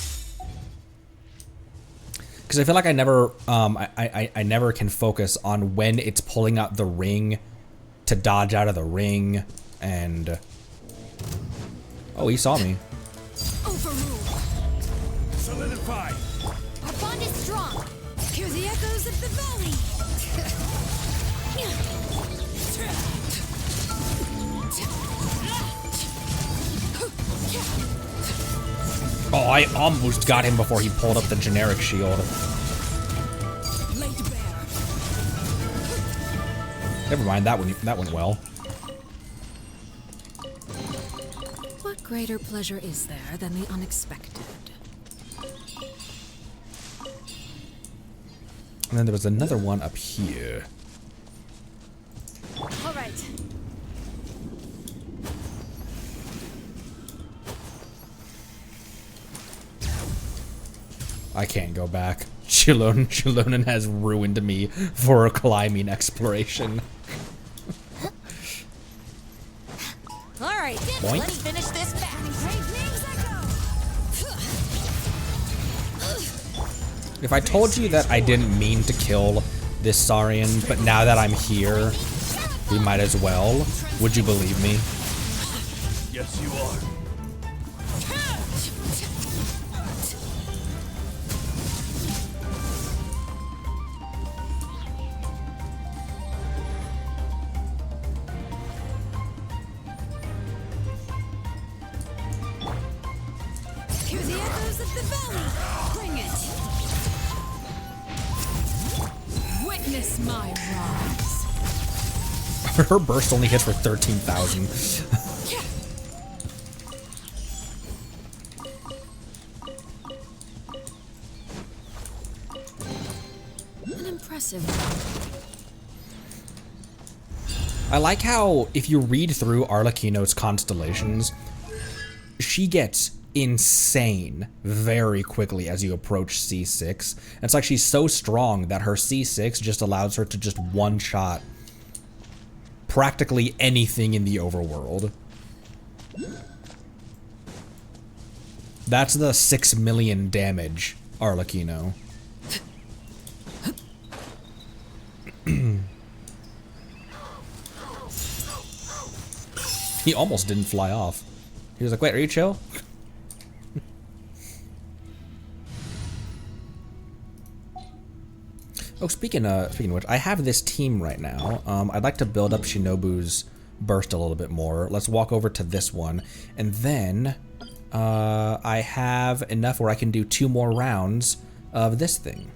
I feel like I never I never can focus on when it's pulling out the ring to dodge out of the ring, and oh, he saw me. Overrule. Solidify. Our bond is strong. Hear the echoes of the valley. Oh, I almost got him before he pulled up the generic shield. Never mind, that went well. What greater pleasure is there than the unexpected? And then there was another one up here. All right. I can't go back. Chilonen has ruined me for a climbing exploration. All right, Boink. let's finish this back. If I told you that I didn't mean to kill this saurian, but now that I'm here, we might as well, would you believe me? Yes, you are. Hear the echoes of the valley. Bring it. Witness my rise. Her burst only hits for 13,000. An impressive. I like how, if you read through Arlecchino's constellations, she gets insane very quickly as you approach C6. It's like she's so strong that her C6 just allows her to just one-shot practically anything in the overworld. That's the 6 million damage Arlecchino. He almost didn't fly off. He was like, wait, are you chill? Oh, speaking of which, I have this team right now. I'd like to build up Shinobu's burst a little bit more. Let's walk over to this one. And then I have enough where I can do 2 more rounds of this thing.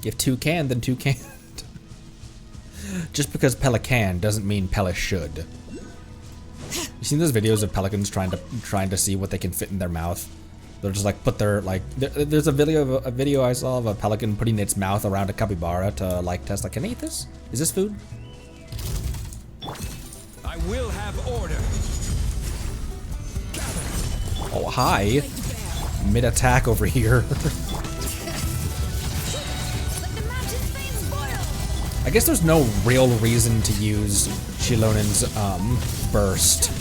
If 2 can, then 2 can't. Just because Pella can doesn't mean Pella should. You seen those videos of pelicans trying to see what they can fit in their mouth? They're just like put their like. There's a video I saw of a pelican putting its mouth around a capybara to like test like, can I eat this? Is this food? I will have order. Oh hi, mid attack over here. I guess there's no real reason to use Chilonen's burst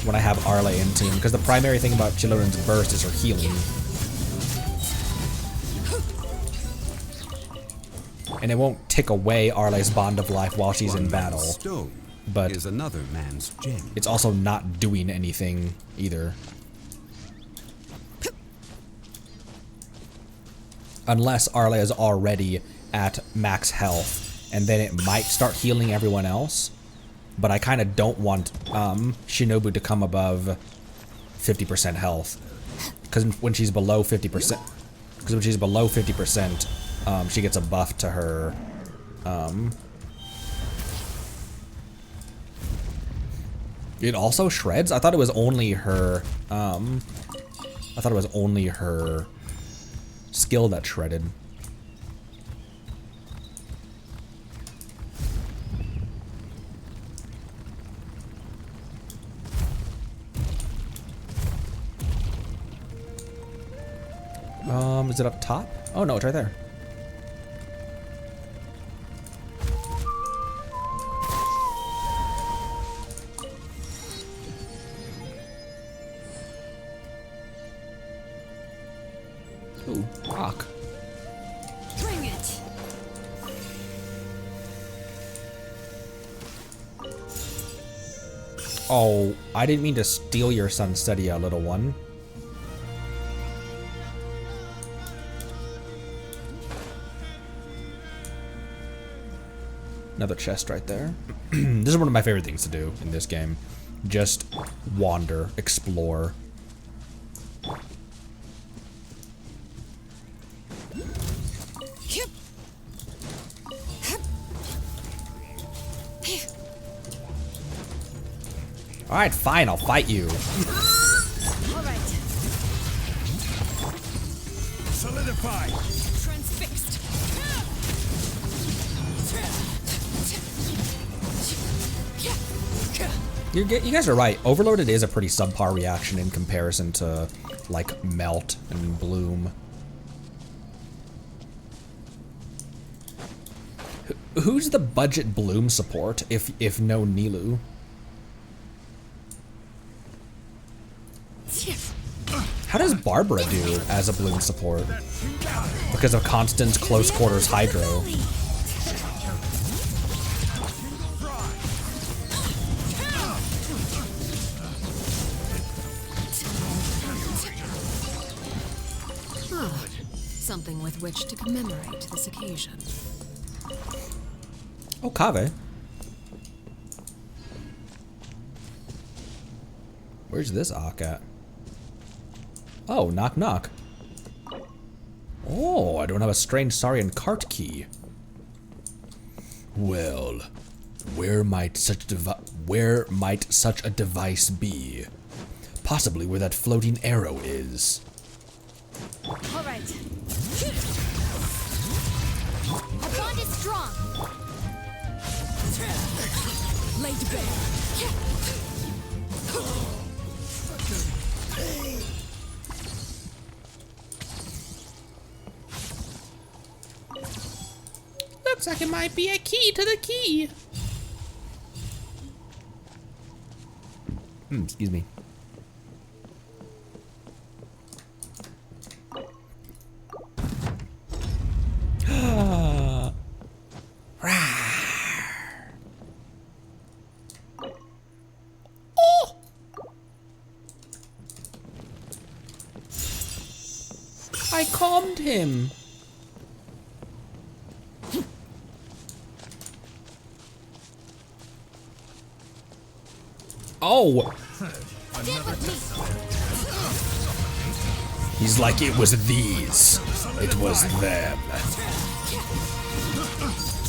when I have Arle in team, because the primary thing about Chilonen's burst is her healing. And it won't take away Arle's bond of life while she's in battle. Stone But is another man's gem. it's also not doing anything either. Unless Arle is already at max health, and then it might start healing everyone else. But I kind of don't want Shinobu to come above 50% health, because when she's below 50%, she gets a buff to her. It also shreds. I thought it was only her. Skill that shredded. Is it up top? Oh no, it's right there. Ooh, rock. Bring it. Oh, I didn't mean to steal your Sunsetia, little one. Another chest right there. This is one of my favorite things to do in this game. Just wander, explore. Alright, fine, I'll fight you. All right. Solidify. You guys are right. Overloaded is a pretty subpar reaction in comparison to, like, Melt and Bloom. Who's the budget Bloom support, if no Nilu? How does Barbara do as a Bloom support? Because of constant close quarters Hydro. Something with which to commemorate this occasion. Oh, Kave. Where's this Ak at? Oh, knock knock. Oh, I don't have a strange saurian cart key. Well, where might such a device be? Possibly where that floating arrow is. All right. Our bond is strong. Laid bare. Looks like it might be a key to the key. Excuse me. I calmed him. Oh. He's like, it was these. It was them.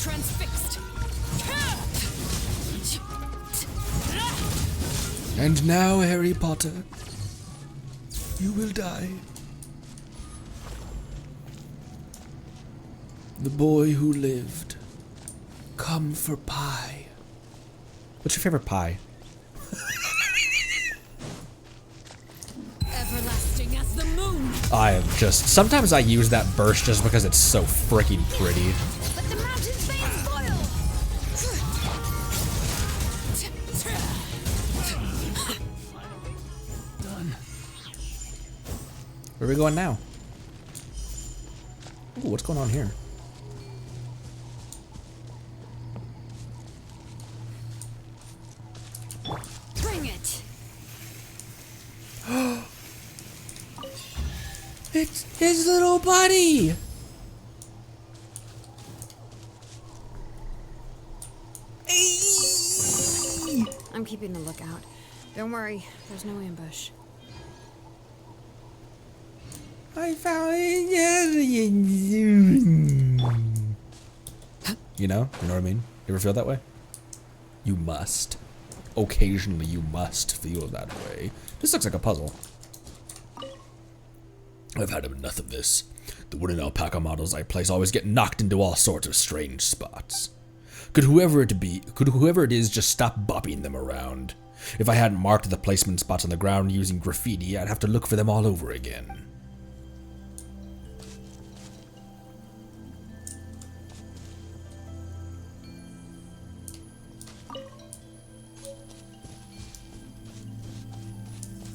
Transfixed. And now, Harry Potter, you will die. The boy who lived. Come for pie. What's your favorite pie? Everlasting as the moon. I am just... Sometimes I use that burst just because it's so freaking pretty. Let the mountain's veins boil. Done. Where are we going now? Ooh, what's going on here? Bring it. It's his little buddy! I'm keeping a lookout. Don't worry, there's no ambush. I found it. You know what I mean? You ever feel that way? You must. Occasionally you must feel that way. This looks like a puzzle. I've had enough of this. The wooden alpaca models I place always get knocked into all sorts of strange spots. Could whoever it is just stop bopping them around? If I hadn't marked the placement spots on the ground using graffiti, I'd have to look for them all over again.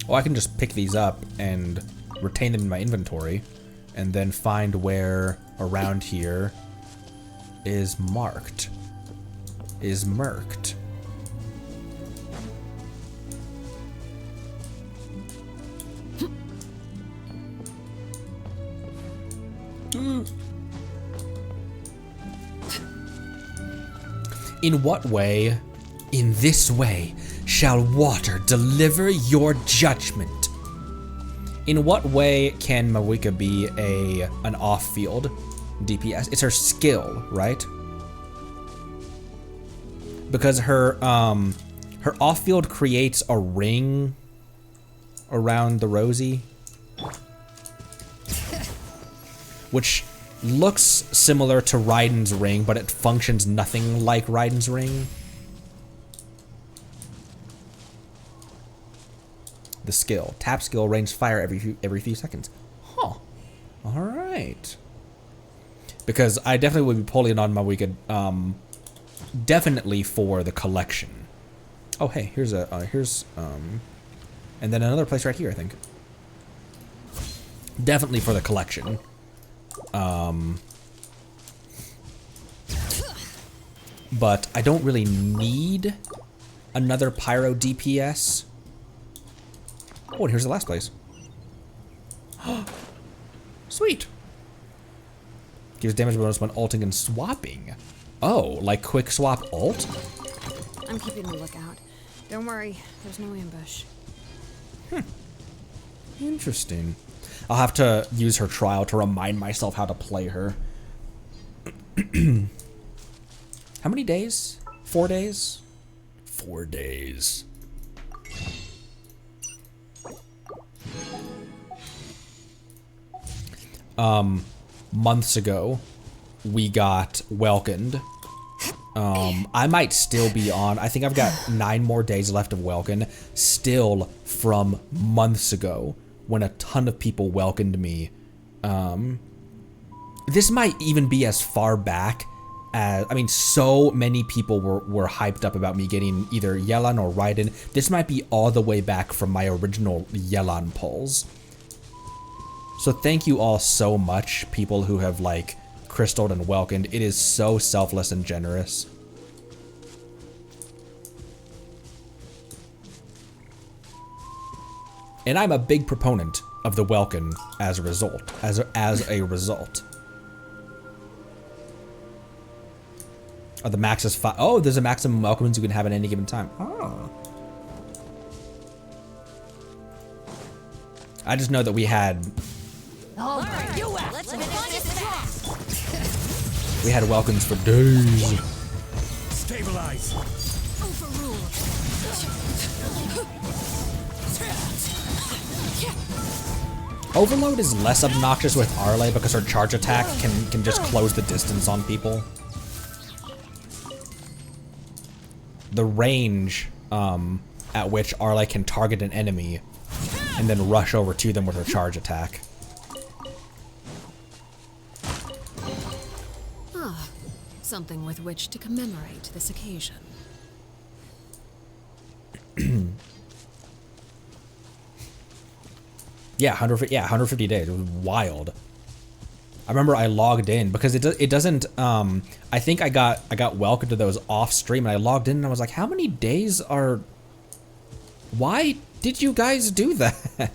Oh, I can just pick these up and retain them in my inventory, and then find where around here is marked. Is merked. In what way? In this way shall water deliver your judgment. In what way can Mawika be an off-field DPS? It's her skill, right? Because her off-field creates a ring around the Rosie, which looks similar to Raiden's ring, but it functions nothing like Raiden's ring. the skill. Tap skill, range fire every few seconds. Huh. All right. Because I definitely would be pulling on my weekend, definitely for the collection. Oh, hey, here's and then another place right here, I think. Definitely for the collection. But I don't really need another pyro DPS. Oh, and here's the last place. Sweet. Gives damage bonus when ulting and swapping. Oh, like quick swap ult? I'm keeping a lookout. Don't worry, there's no ambush. Interesting. I'll have to use her trial to remind myself how to play her. How many days? 4 days? 4 days. Months ago, we got welcomed. I might still be on. I think I've got 9 more days left of welcome, still from months ago when a ton of people welcomed me. This might even be as far back as, I mean, so many people were hyped up about me getting either Yelan or Raiden. This might be all the way back from my original Yelan pulls. So thank you all so much, people who have like crystalled and welcomed. It is so selfless and generous. And I'm a big proponent of the welcome as a result. As a result. Oh, the max is 5. Oh, there's a maximum welcomes you can have at any given time. Oh. I just know that we had. We had welcomes for days. Stabilize. Overload is less obnoxious with Arle because her charge attack can just close the distance on people. The range at which Arle can target an enemy and then rush over to them with her charge attack. Ah, something with which to commemorate this occasion. Yeah, 150 days. It was wild. I remember I logged in because it doesn't. I think I got welcomed to those off stream, and I logged in and I was like, how many days are? Why did you guys do that?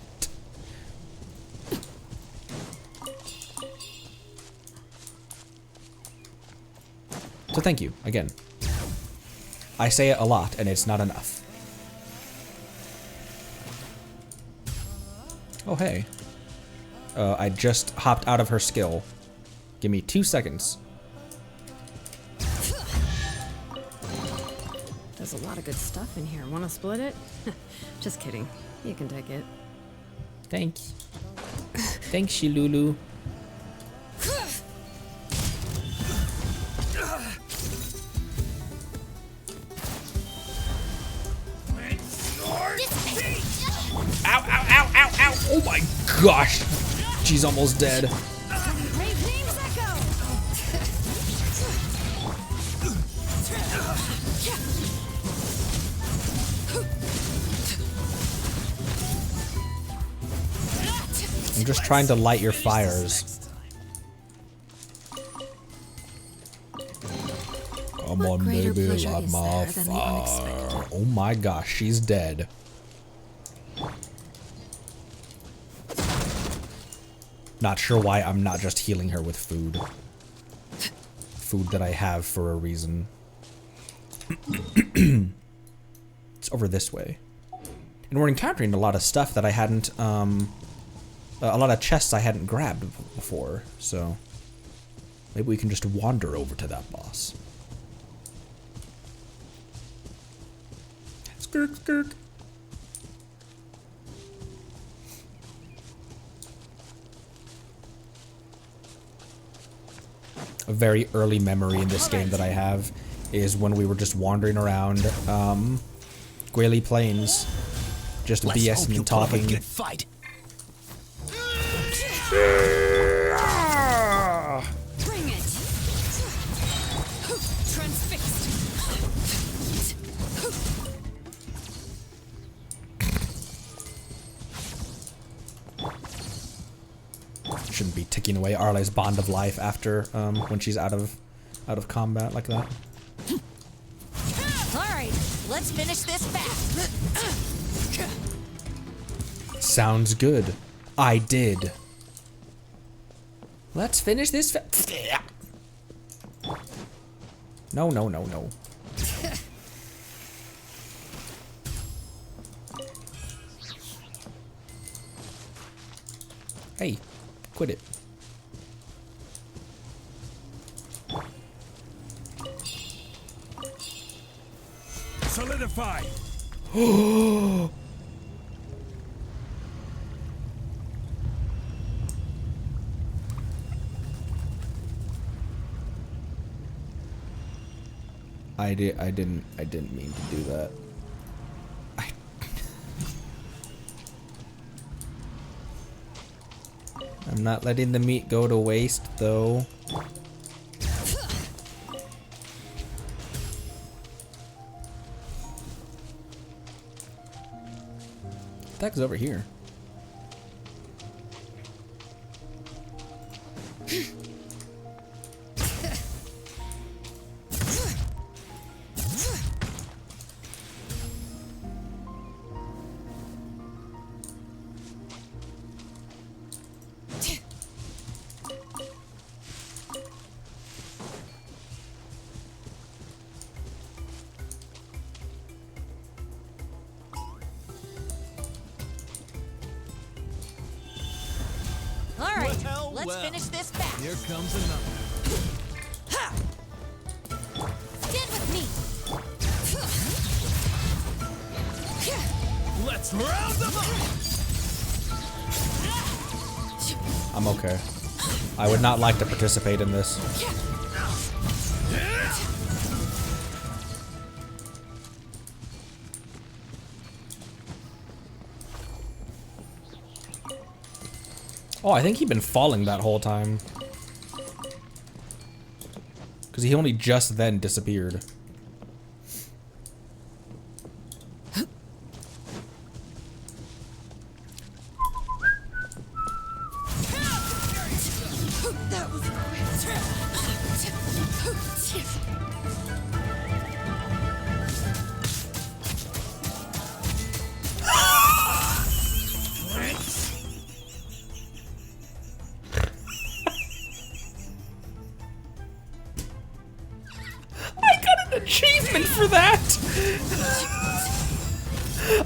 So thank you again. I say it a lot, and it's not enough. Oh, hey. I just hopped out of her skill. Give me 2 seconds. There's a lot of good stuff in here. Want to split it? Just kidding. You can take it. Thanks. Thanks, Shilulu. Ow, ow, ow, ow, ow. Oh my gosh. She's almost dead. I'm just trying to light your fires. Come on, baby, light my fire. Oh my gosh, she's dead. Not sure why I'm not just healing her with food. Food that I have for a reason. It's over this way. And we're encountering a lot of stuff that I hadn't, a lot of chests I hadn't grabbed before, so maybe we can just wander over to that boss. Skirk, skirk. A very early memory in this game that I have is when we were just wandering around Guili Plains just Let's BS hope and you'll put up a talking. good fight. Bring it. Transfixed. Shouldn't be ticking away Arle's bond of life after when she's out of combat like that. All right, let's finish this fast. Sounds good. I did. Let's finish this No, no, no, no. Hey, quit it. Solidify. I didn't mean to do that. I'm not letting the meat go to waste though. What the heck is over here? All right, let's finish this fast. Here comes another. Stand with me. Let's round them up. I'm okay. I would not like to participate in this. Oh, I think he'd been falling that whole time. Because he only just then disappeared. Achievement for that.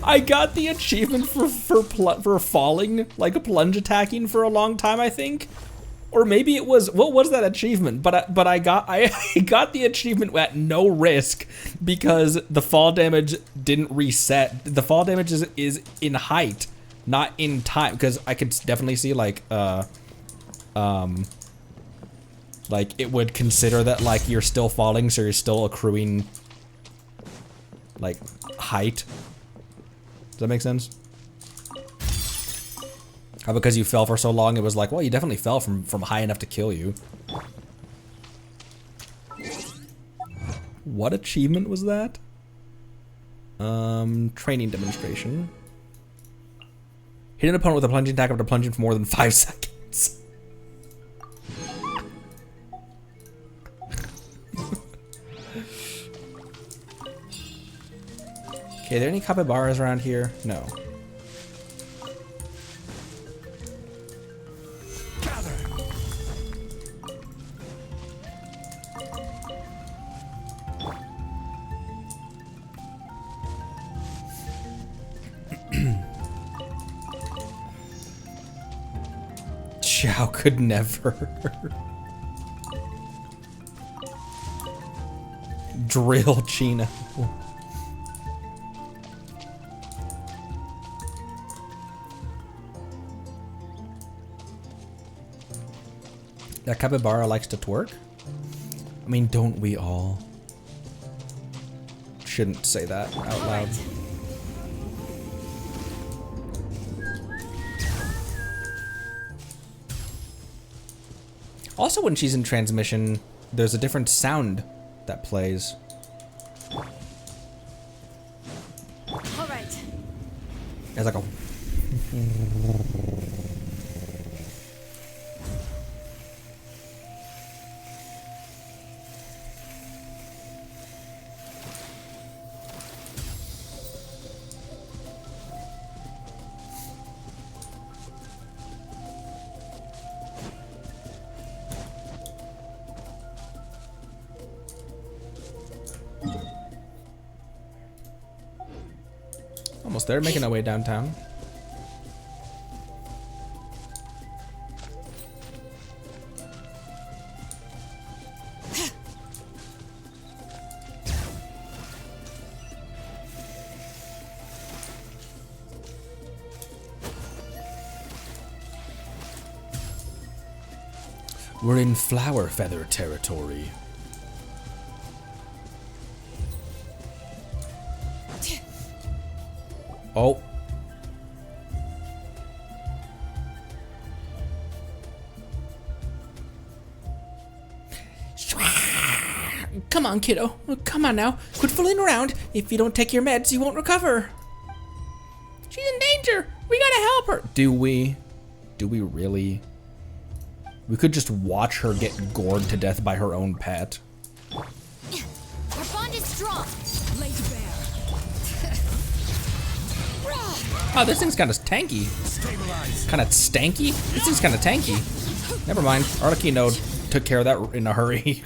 I got the achievement for falling, like plunge attacking for a long time, I think, or maybe it was, what was that achievement? But I got the achievement at no risk because the fall damage didn't reset. The fall damage is in height, not in time, because I could definitely see like it would consider that like you're still falling, so you're still accruing like height. Does that make sense? How because you fell for so long, it was like, well, you definitely fell from high enough to kill you. What achievement was that? Training demonstration. Hit an opponent with a plunging attack after plunging for more than 5 seconds. Okay, are there any capybaras around here? No. Xiao could never. Drill Chino. That capybara likes to twerk? I mean, don't we all? Shouldn't say that out loud. Also, when she's in transmission, there's a different sound that plays. All right. It's like a... Almost there, making our way downtown. We're in flower feather territory. Oh. Come on, kiddo. Come on now. Quit fooling around. If you don't take your meds, you won't recover. She's in danger. We gotta help her. Do we? Do we really? We could just watch her get gored to death by her own pet. Our bond is strong. Lay to bear. Oh, this thing's kind of tanky. Kind of stanky? This thing's kind of tanky. Never mind. Arlecchino took care of that in a hurry.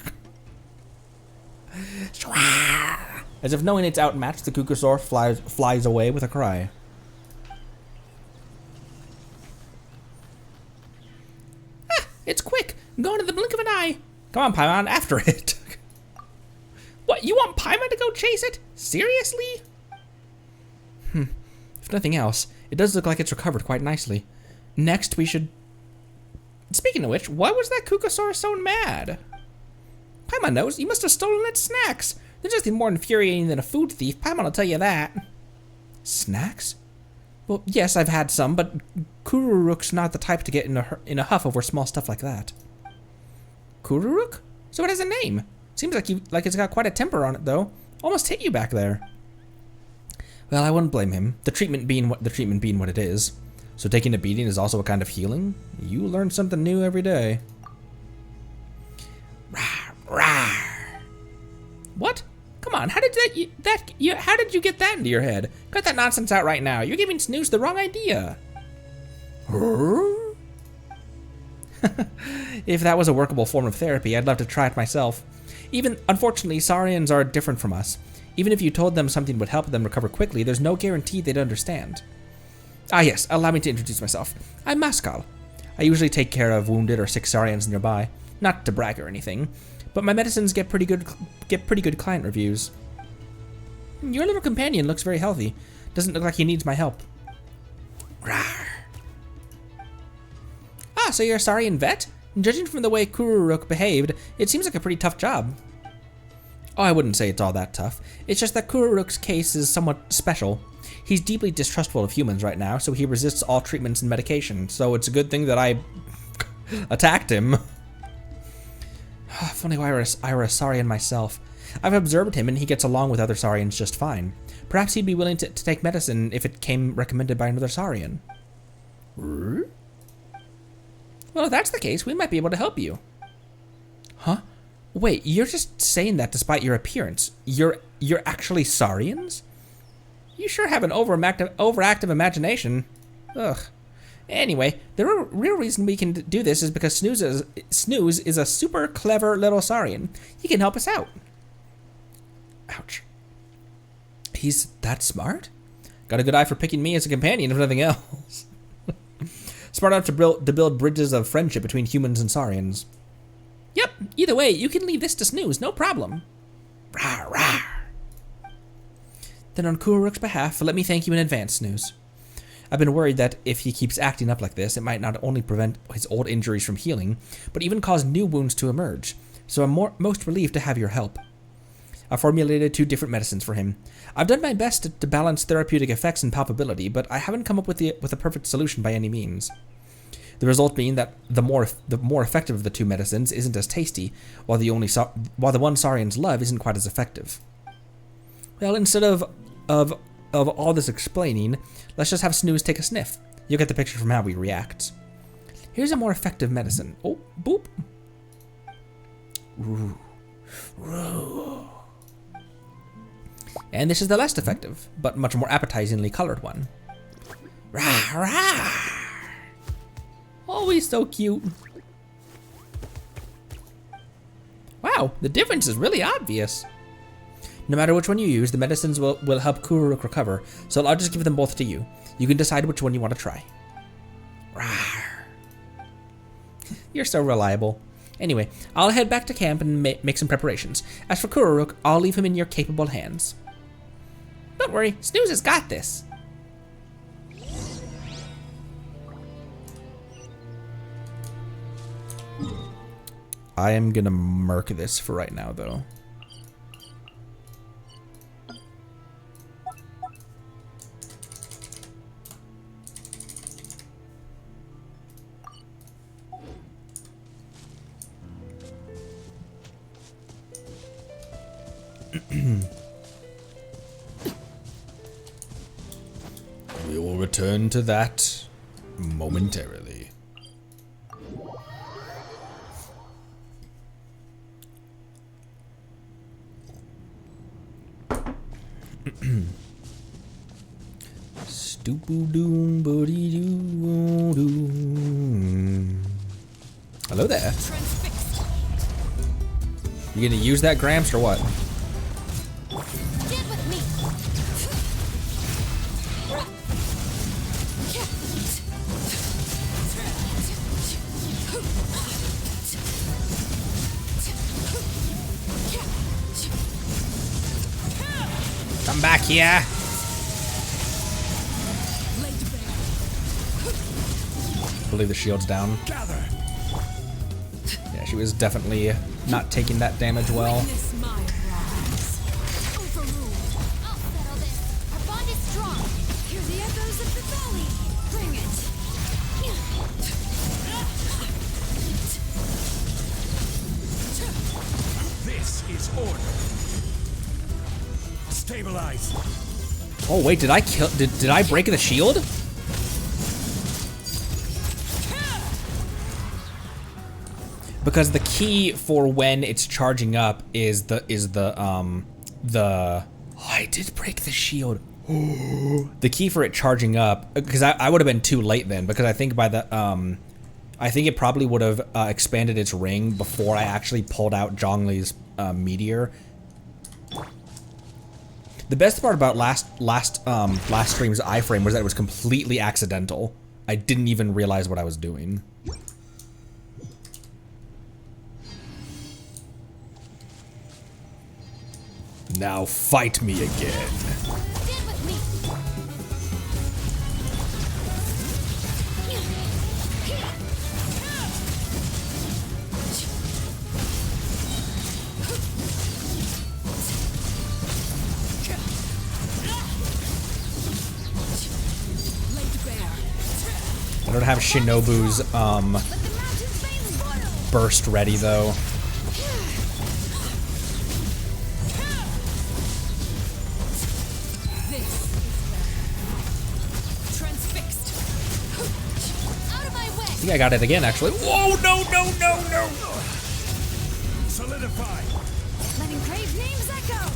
As if knowing it's outmatched, the Kukusaur flies away with a cry. Ah, it's quick. I'm going in the blink of an eye. Come on, Paimon, after it. What, you want Paimon to go chase it? Seriously? If nothing else, it does look like it's recovered quite nicely. Next, we should... Speaking of which, why was that Kukusaur so mad? Paimon knows. You must have stolen its snacks. There's nothing more infuriating than a food thief. Paimon will tell you that. Snacks? Well, yes, I've had some, but Kururuk's not the type to get in a huff over small stuff like that. Kururuk? So it has a name. Seems like it's got quite a temper on it, though. Almost hit you back there. Well, I wouldn't blame him. The treatment being what it is. So taking a beating is also a kind of healing? You learn something new every day. Rawr, rawr. What? Come on, how did how did you get that into your head? Cut that nonsense out right now. You're giving Snooze the wrong idea. If that was a workable form of therapy, I'd love to try it myself. Unfortunately, saurians are different from us. Even if you told them something would help them recover quickly, there's no guarantee they'd understand. Ah yes, allow me to introduce myself. I'm Maskal. I usually take care of wounded or sick saurians nearby. Not to brag or anything, but my medicines get pretty good client reviews. Your little companion looks very healthy. Doesn't look like he needs my help. Rawr. Ah, so you're a saurian vet? Judging from the way Kururuk behaved, it seems like a pretty tough job. Oh, I wouldn't say it's all that tough. It's just that Kururuk's case is somewhat special. He's deeply distrustful of humans right now, so he resists all treatments and medication. So it's a good thing that I attacked him. If only I were a saurian myself. I've observed him and he gets along with other saurians just fine. Perhaps he'd be willing to take medicine if it came recommended by another saurian. Well, if that's the case, we might be able to help you. Huh? Wait, you're just saying that despite your appearance. You're actually saurians? You sure have an overactive imagination. Ugh. Anyway, the real reason we can do this is because Snooze is a super clever little saurian. He can help us out. Ouch. He's that smart? Got a good eye for picking me as a companion, if nothing else. Smart enough to build bridges of friendship between humans and saurians. Yep, either way, you can leave this to Snooze, no problem. Rawr, rawr. Then on Kururuk's behalf, let me thank you in advance, Snooze. I've been worried that if he keeps acting up like this, it might not only prevent his old injuries from healing, but even cause new wounds to emerge. So I'm most relieved to have your help. I formulated 2 different medicines for him. I've done my best to balance therapeutic effects and palpability, but I haven't come up with a perfect solution by any means. The result being that the more effective of the two medicines isn't as tasty, while the one saurians love isn't quite as effective. Well, instead of all this explaining, let's just have Snooze take a sniff. You'll get the picture from how he reacts. Here's a more effective medicine. Oh, boop. Ooh. Ooh. And this is the less effective, but much more appetizingly colored one. Rah, rah. Oh, he's so cute. Wow, the difference is really obvious. No matter which one you use, the medicines will help Kuroruk recover, so I'll just give them both to you. You can decide which one you want to try. Rawr. You're so reliable. Anyway, I'll head back to camp and make some preparations. As for Kuroruk, I'll leave him in your capable hands. Don't worry, Snooze has got this. I am gonna murk this for right now, though. We will return to that momentarily. Stupoo-doom, booty-doo-doo. Hello there. You gonna use that, Gramps, or what? Get with me. Come back here. I believe the shield's down. Yeah, she was definitely not taking that damage well. This is order. Stabilize. Oh wait, did I kill? Did I break the shield? Because the key for when it's charging up is the oh, I did break the shield. The key for it charging up, because I would have been too late then, because I think by the I think it probably would have expanded its ring before I actually pulled out Zhongli's meteor. The best part about last stream's iframe was that it was completely accidental. I didn't even realize what I was doing. Now fight me again. I don't have Shinobu's burst ready though. I think I got it again, actually. Whoa, no, no, no, no! Solidify. Letting Crave's names echo.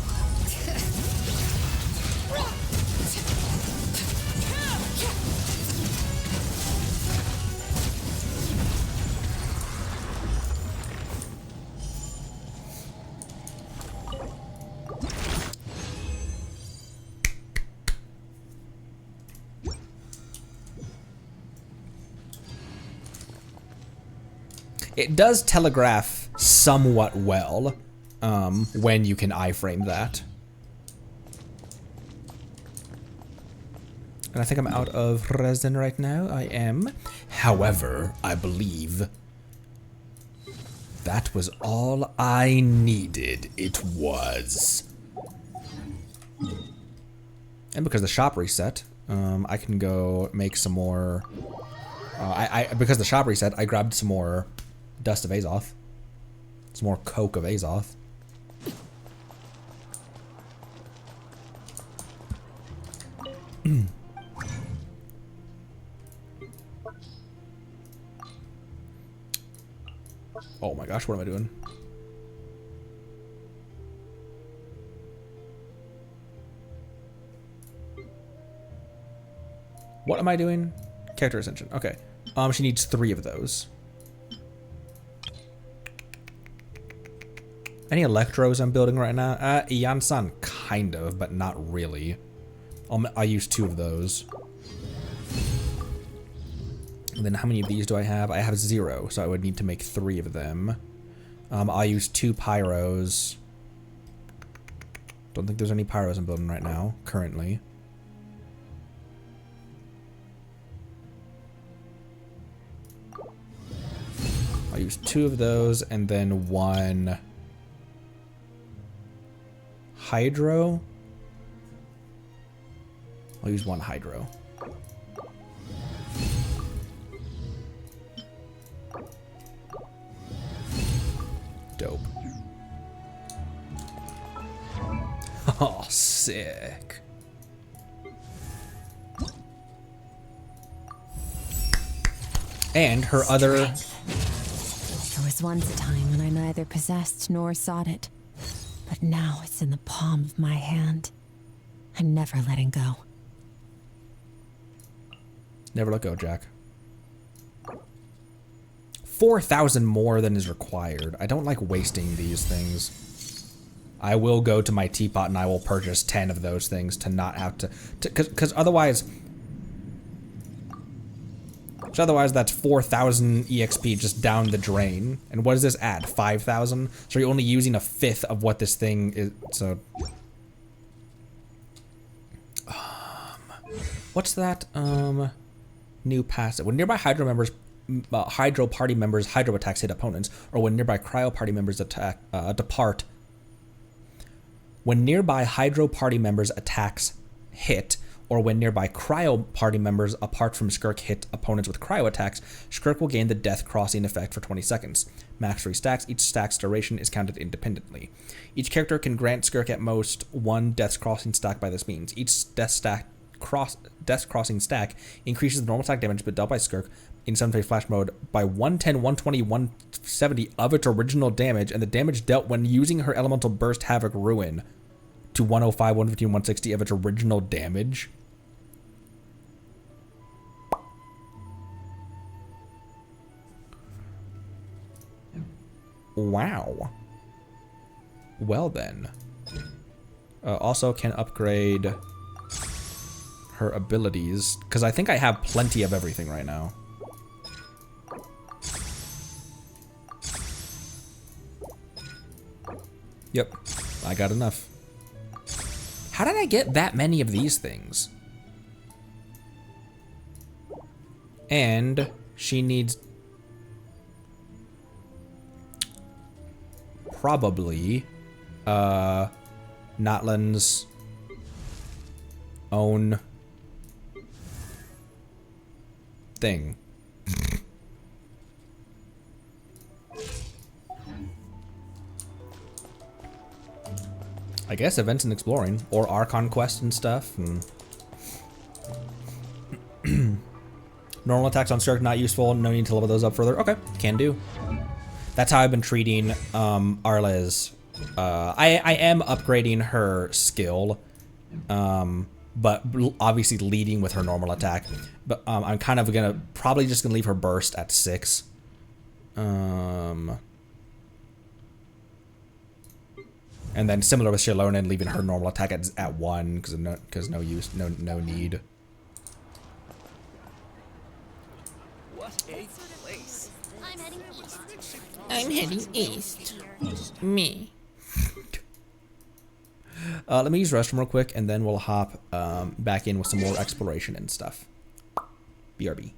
It does telegraph somewhat well when you can iframe that. And I think I'm out of resin right now. I am. However, I believe that was all I needed. It was. And because the shop reset, I can go make some more Because the shop reset, I grabbed some more Dust of Azoth. Some more Coke of Azoth. Oh my gosh, what am I doing? What am I doing? Character Ascension. Okay. She needs 3 of those. Any Electros I'm building right now? Yansan, kind of, but not really. I use 2 of those. And then how many of these do I have? I have 0, so I would need to make 3 of them. I'll use 2 Pyros. Don't think there's any Pyros I'm building right now, currently. I'll use 2 of those, and then 1 Hydro. I'll use 1 Hydro. Dope. Oh, sick. And her other... There was once a time when I neither possessed nor sought it, but now it's in the palm of my hand. I'm never letting go. Never let go, Jack. 4,000 more than is required. I don't like wasting these things. I will go to my Teapot and I will purchase 10 of those things to not have to... Because otherwise... Otherwise, that's 4,000 EXP just down the drain. And what does this add? 5,000? So you're only using a fifth of what this thing is. So... what's that? New passive. When nearby Hydro members... Hydro party members Hydro attacks hit opponents, or when nearby Cryo party members depart. When nearby Hydro party members attacks hit, or when nearby Cryo party members apart from Skirk hit opponents with Cryo attacks, Skirk will gain the Death Crossing effect for 20 seconds. Max 3 stacks. Each stack's duration is counted independently. Each character can grant Skirk at most 1 Death Crossing stack by this means. Each Death Crossing stack increases the normal attack damage but dealt by Skirk in 7-phase flash mode by 110, 120, 170 of its original damage, and the damage dealt when using her elemental burst Havoc Ruin to 105, 115, 160 of its original damage. Wow. Well then. Also can upgrade her abilities, because I think I have plenty of everything right now. Yep, I got enough. How did I get that many of these things? And she needs probably Natlan's own thing. I guess events and exploring, or Archon quest and stuff. And normal attacks on Skirk not useful. No need to level those up further. Okay, can do. That's how I've been treating Arla's. I am upgrading her skill, but obviously leading with her normal attack. But I'm kind of probably just gonna leave her burst at 6. And then similar with Shalona, leaving her normal attack at 1 because no use, no need. What a place! I'm heading east. Me. Let me use restroom real quick, and then we'll hop back in with some more exploration and stuff. BRB.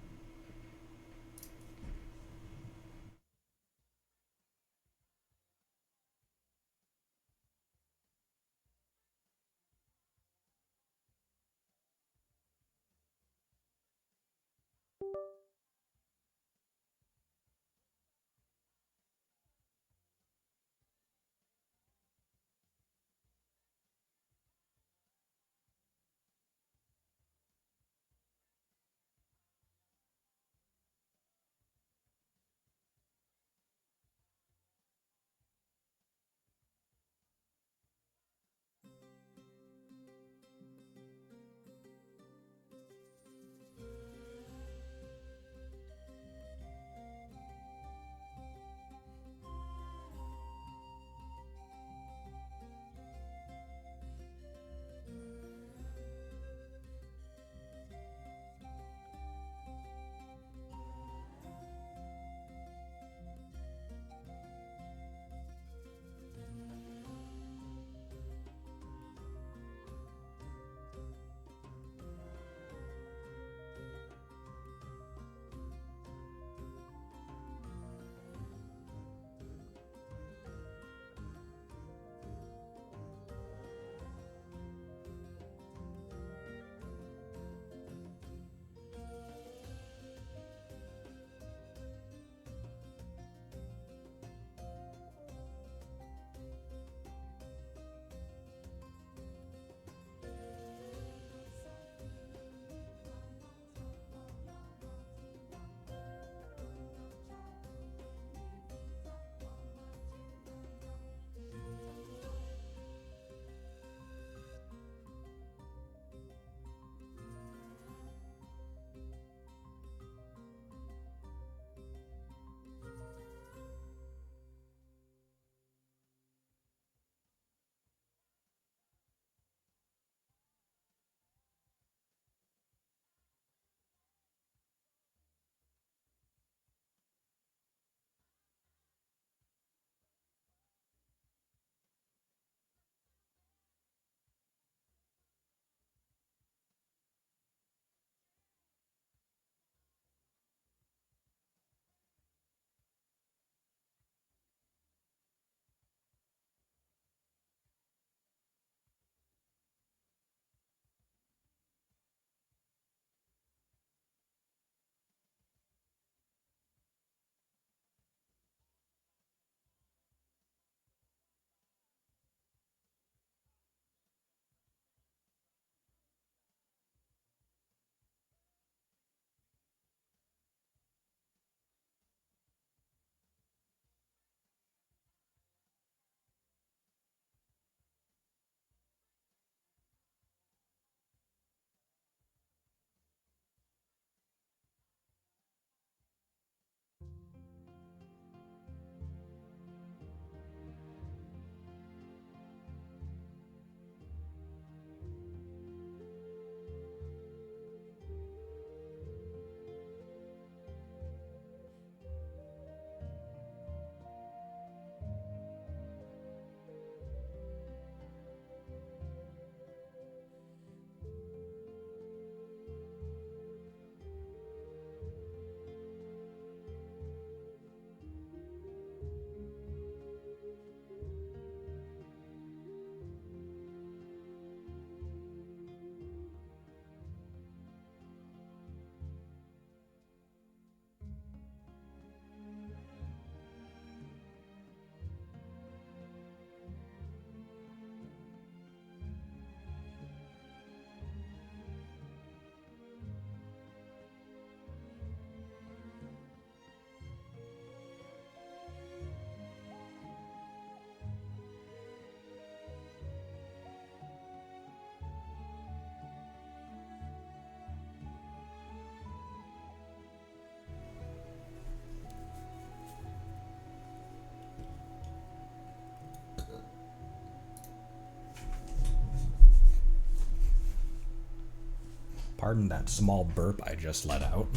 Pardon that small burp I just let out.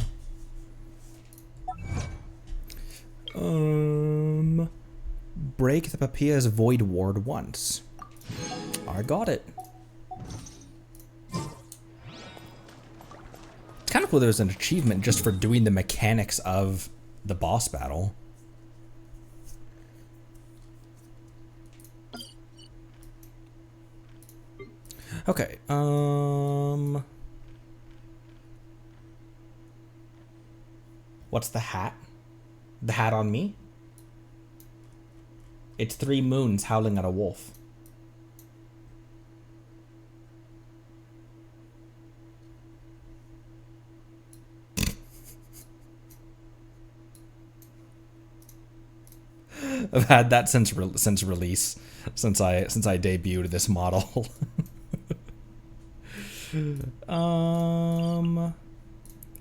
Break the Papia's void ward once. I got it. It's kind of cool there's an achievement just for doing the mechanics of the boss battle. Okay, what's the hat? The hat on me? It's 3 moons howling at a wolf. I've had that since release, since I debuted this model.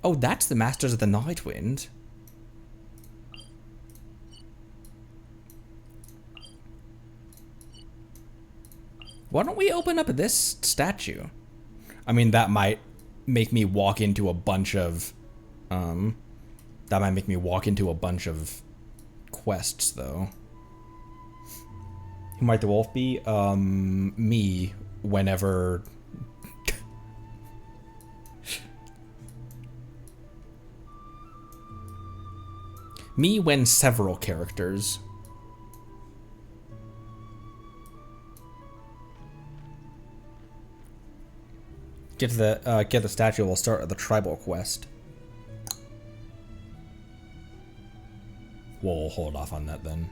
Oh, that's the Masters of the Nightwind. Why don't we open up this statue? I mean, that might make me walk into a bunch of, quests, though. Who might the wolf be? Me, whenever... Me when several characters. Get the statue. We'll start the tribal quest. We'll hold off on that then.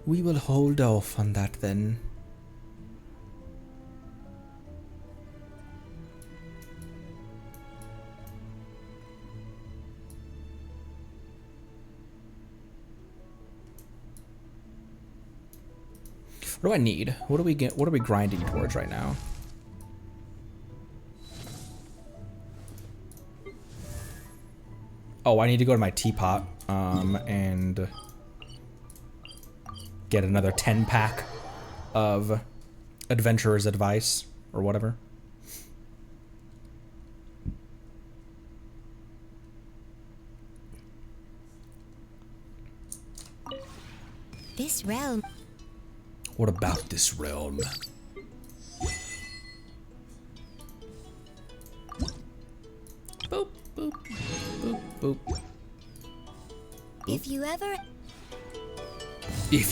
We will hold off on that then. What do I need? What do we get? What are we grinding towards right now? Oh, I need to go to my Teapot and get another 10-pack of Adventurer's Advice or whatever. This realm. What about this realm? Boop, boop, boop, boop. If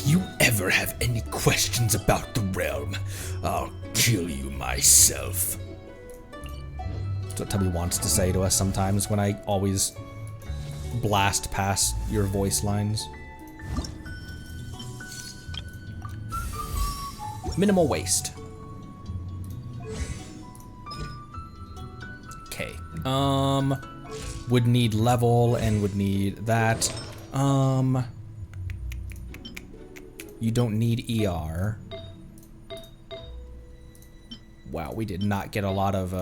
you ever have any questions about the realm, I'll kill you myself. That's what Tubby wants to say to us sometimes when I always blast past your voice lines. Minimal waste. Okay. Would need level and would need that. You don't need ER. Wow, we did not get a lot of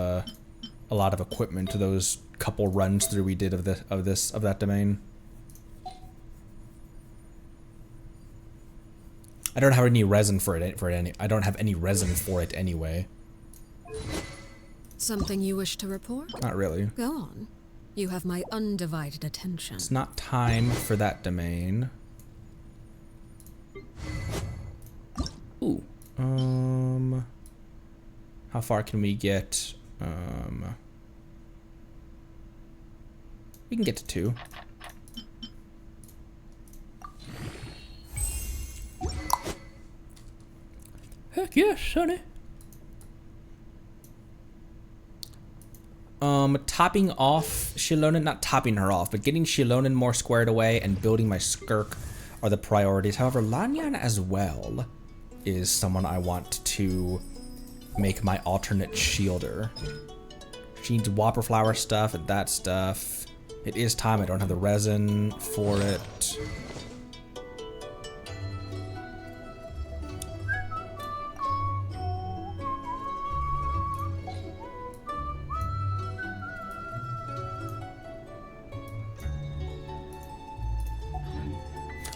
equipment to those couple runs through we did of that domain. I don't have any resin for it. I don't have any resin for it anyway. Something you wish to report? Not really. Go on. You have my undivided attention. It's not time for that domain. Ooh. How far can we get? We can get to 2. Heck yes, sonny. Topping off Shilonen, not topping her off, but getting Shilonen more squared away and building my skirk are the priorities. However, Lanyan as well is someone I want to make my alternate shielder. She needs whopper flower stuff and that stuff. It is time. I don't have the resin for it.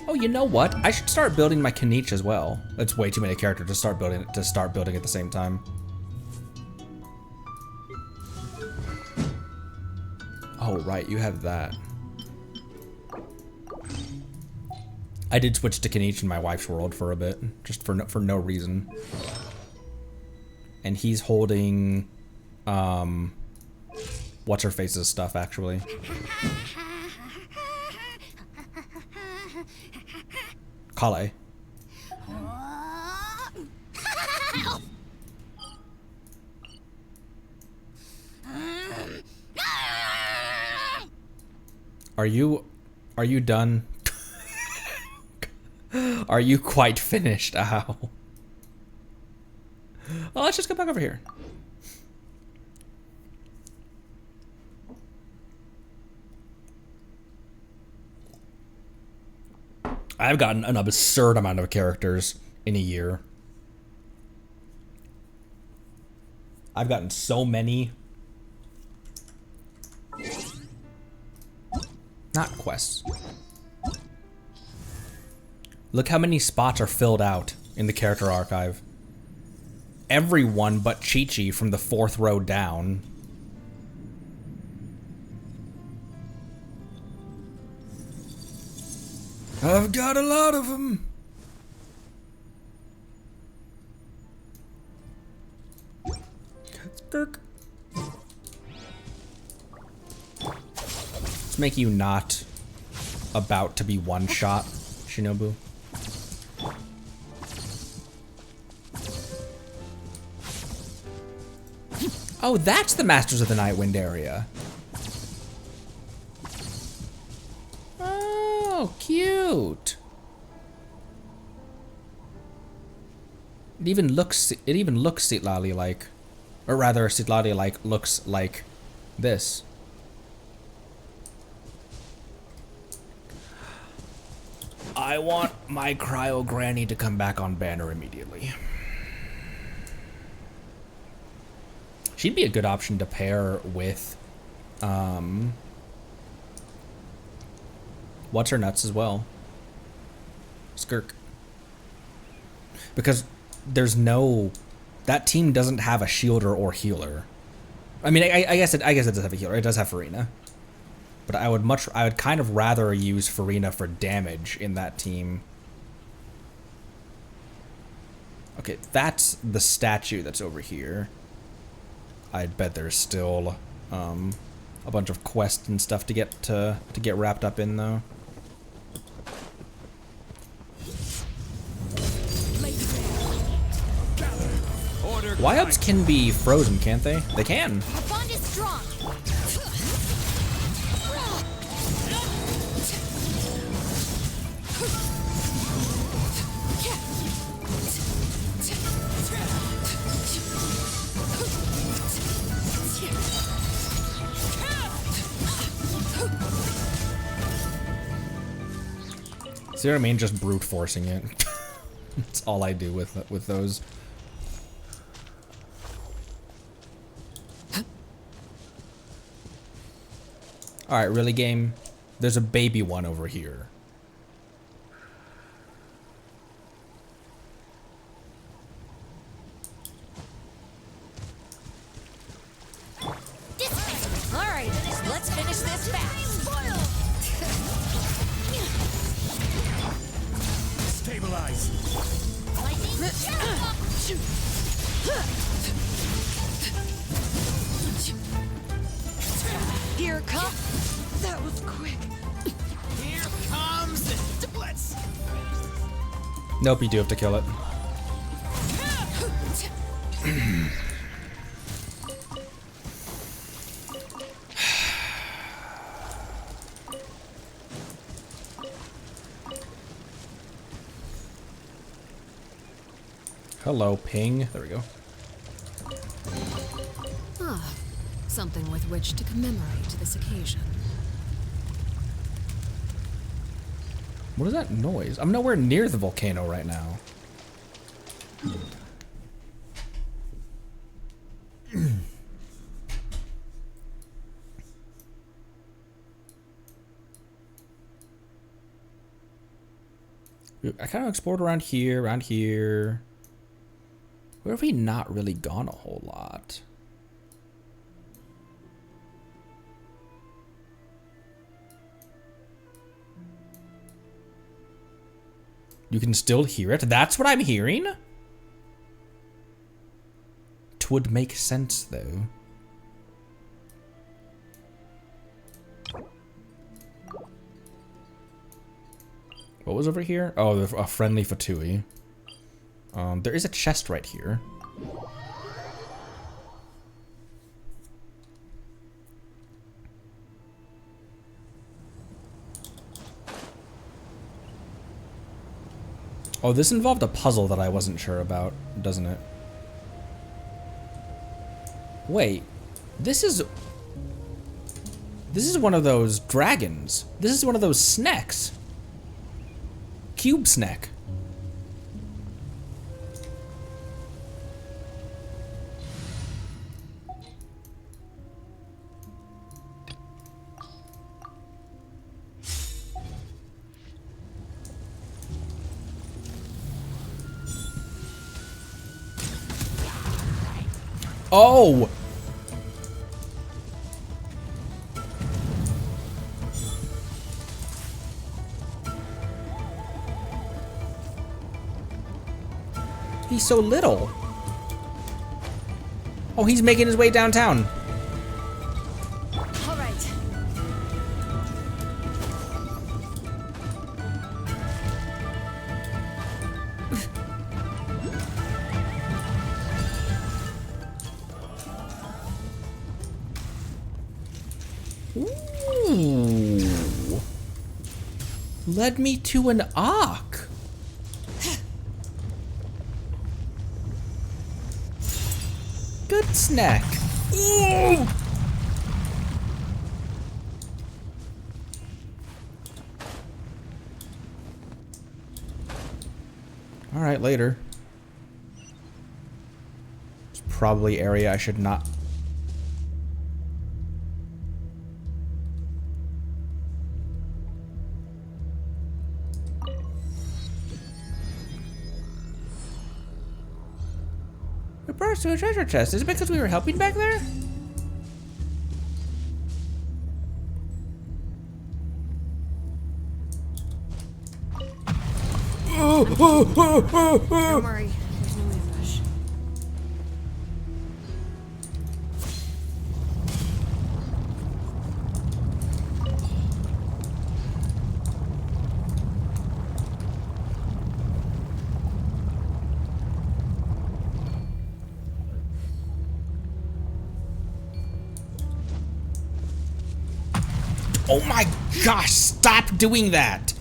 Oh, you know what? I should start building my Kanich as well. That's way too many characters to start building at the same time. Oh, right, you have that. I did switch to Kenichi in my wife's world for a bit, just for no reason. And he's holding, what's her face's stuff actually. Kale. Are you done? Are you quite finished? Ow. Well, let's just go back over here. I've gotten an absurd amount of characters in a year. I've gotten so many. Not quests. Look how many spots are filled out in the character archive. Everyone but Chi-Chi from the 4th row down. I've got a lot of them. Skirk. Let's make you not about to be one shot, Shinobu. Oh, that's the Masters of the Night Wind area. Oh, cute. It even looks Sitlali like, or rather Sitlali like looks like this. I want my cryo granny to come back on banner immediately. She'd be a good option to pair with, what's her nuts as well? Skirk. Because there's no, that team doesn't have a shielder or healer. I mean, I guess it does have a healer. It does have Farina. But I would kind of rather use Farina for damage in that team. Okay, that's the statue that's over here. I'd bet there's still a bunch of quests and stuff to get wrapped up in though. Y-ups can be frozen, can't they? They can. Our bond is strong. See what I mean? Just brute forcing it. That's all I do with those. All right, really, game? There's a baby one over here. Dispel. All right, let's finish this fast. Stabilize. Here comes. That was quick. Here comes the blitz. Nope, you do have to kill it. Hello, ping. There we go. Ah, something with which to commemorate this occasion. What is that noise? I'm nowhere near the volcano right now. I kind of explored around here, Where have we not really gone a whole lot? You can still hear it? That's what I'm hearing? Twould make sense, though. What was over here? Oh, a friendly Fatui. There is a chest right here. Oh, this involved a puzzle that I wasn't sure about, doesn't it? Wait, this is one of those dragons. This is one of those snacks. Cube snack. Oh! He's so little. Oh, he's making his way downtown. All right. Ooh. Led me to an ark. Good snack. Ooh. All right, later. It's probably area I should not. We burst to a treasure chest. Is it because we were helping back there? Don't worry. There's no way to rush. Oh my gosh, stop doing that!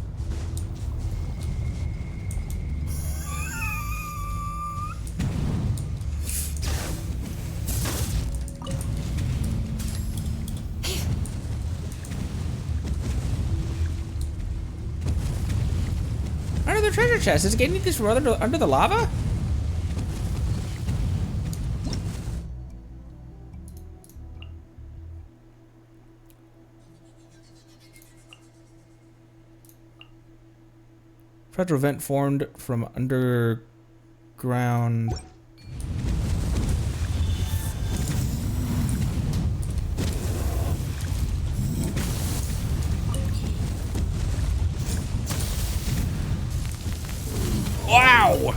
Under the treasure chest, is it getting this from under the lava? Federal vent formed from underground. Wow!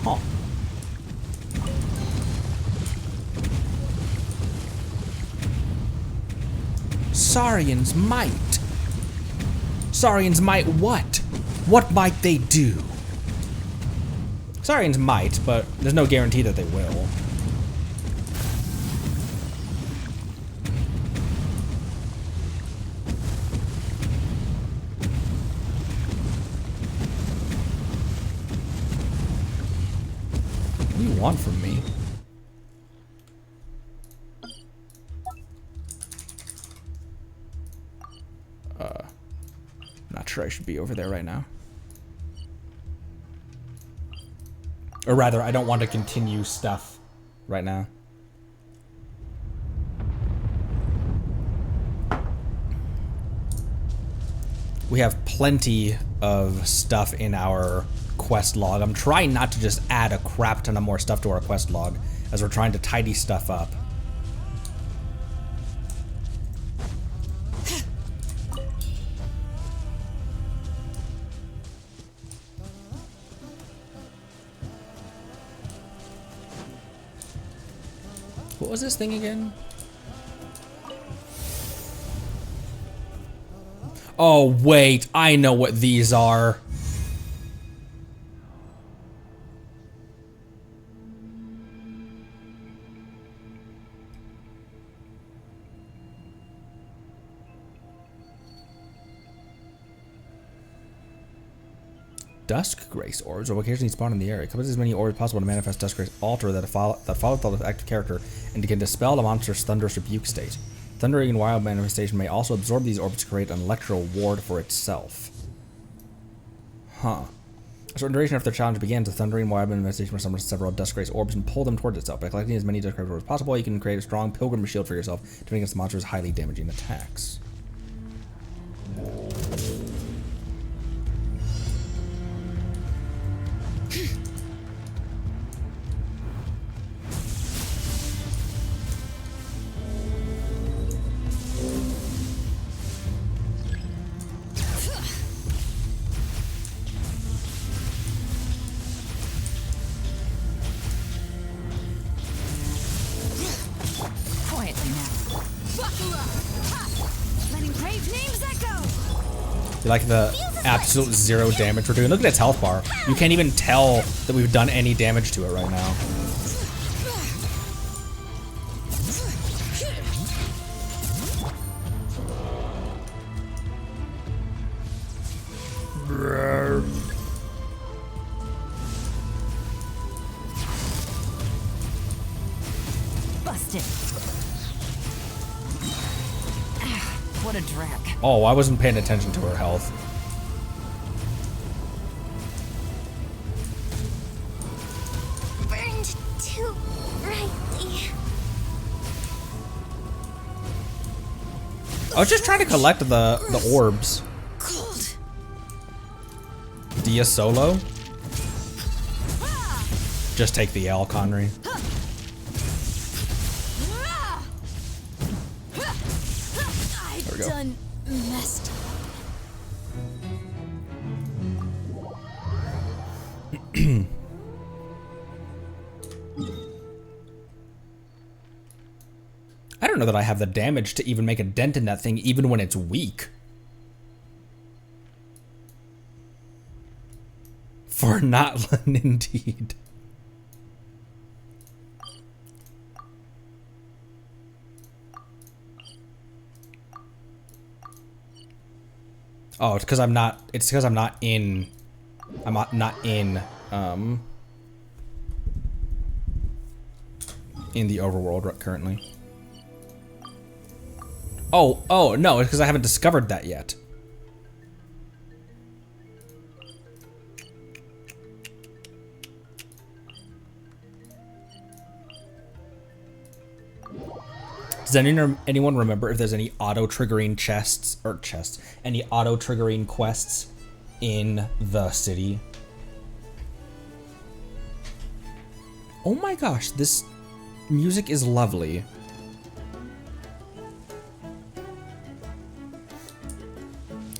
Huh. Saurian's might. Saurian's might what? What might they do? Saurian's might, but there's no guarantee that they will. What do you want from me? Not sure I should be over there right now. Or rather, I don't want to continue stuff right now. We have plenty of stuff in our quest log. I'm trying not to just add a crap ton of more stuff to our quest log as we're trying to tidy stuff up. What was this thing again? Oh, wait. I know what these are. Dusk Grace orbs will occasionally spawn in the area. Collect as many orbs as possible to manifest Dusk Grace altar that follow the active character and can dispel the monster's thunderous rebuke state. Thundering and wild manifestation may also absorb these orbs to create an electro ward for itself. Huh. A certain duration after the challenge begins, the thundering wild manifestation will summon several Dusk Grace orbs and pull them towards itself. By collecting as many Dusk Grace orbs as possible, you can create a strong pilgrim shield for yourself, defending against the monster's highly damaging attacks. You like the absolute 0 damage we're doing? Look at its health bar. You can't even tell that we've done any damage to it right now. Busted. What a drag. Oh, I wasn't paying attention to her health. Burned too brightly. I was just trying to collect the orbs. Cold. Dia solo? Just take the L, Connery. There we go. Done messed I don't know that I have the damage to even make a dent in that thing, even when it's weak. For natlan, indeed. Oh, it's because I'm not. It's because I'm not in. I'm not in. In the overworld currently. Oh no! It's because I haven't discovered that yet. Does anyone remember if there's any auto-triggering any auto-triggering quests in the city? Oh my gosh, this music is lovely.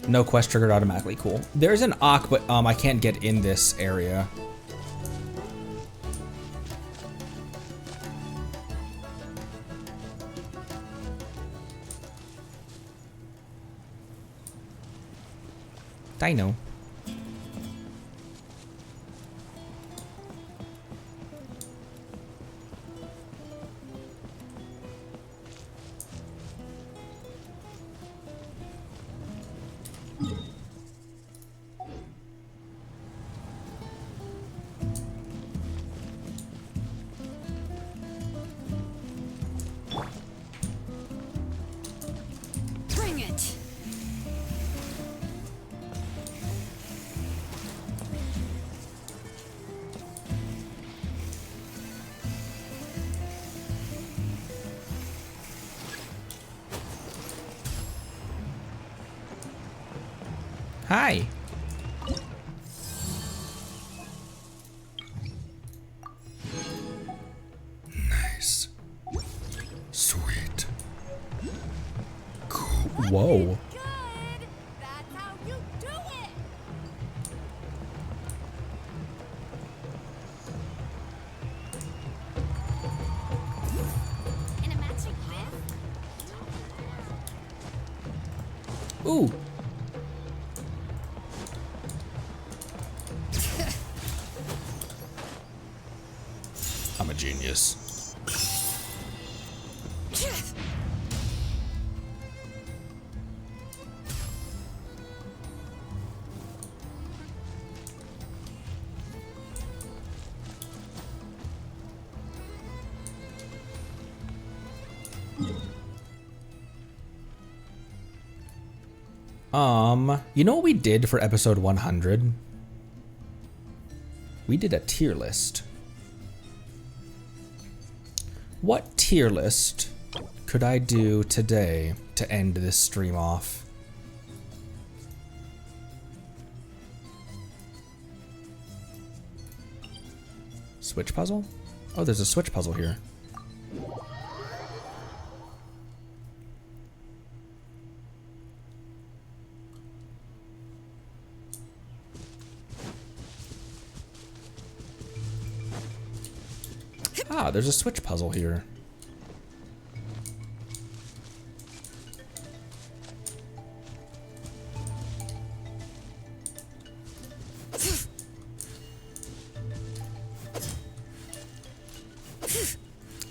No quest triggered automatically, cool. There's an Ak, but I can't get in this area. Dino. Bring it. Hi. Nice. Sweet. Cool. Whoa. That's how you do it. Ooh. I'm a genius. You know what we did for episode 100? We did a tier list. What tier list could I do today to end this stream off? Switch puzzle? Oh, there's a switch puzzle here. Ah, there's a switch puzzle here.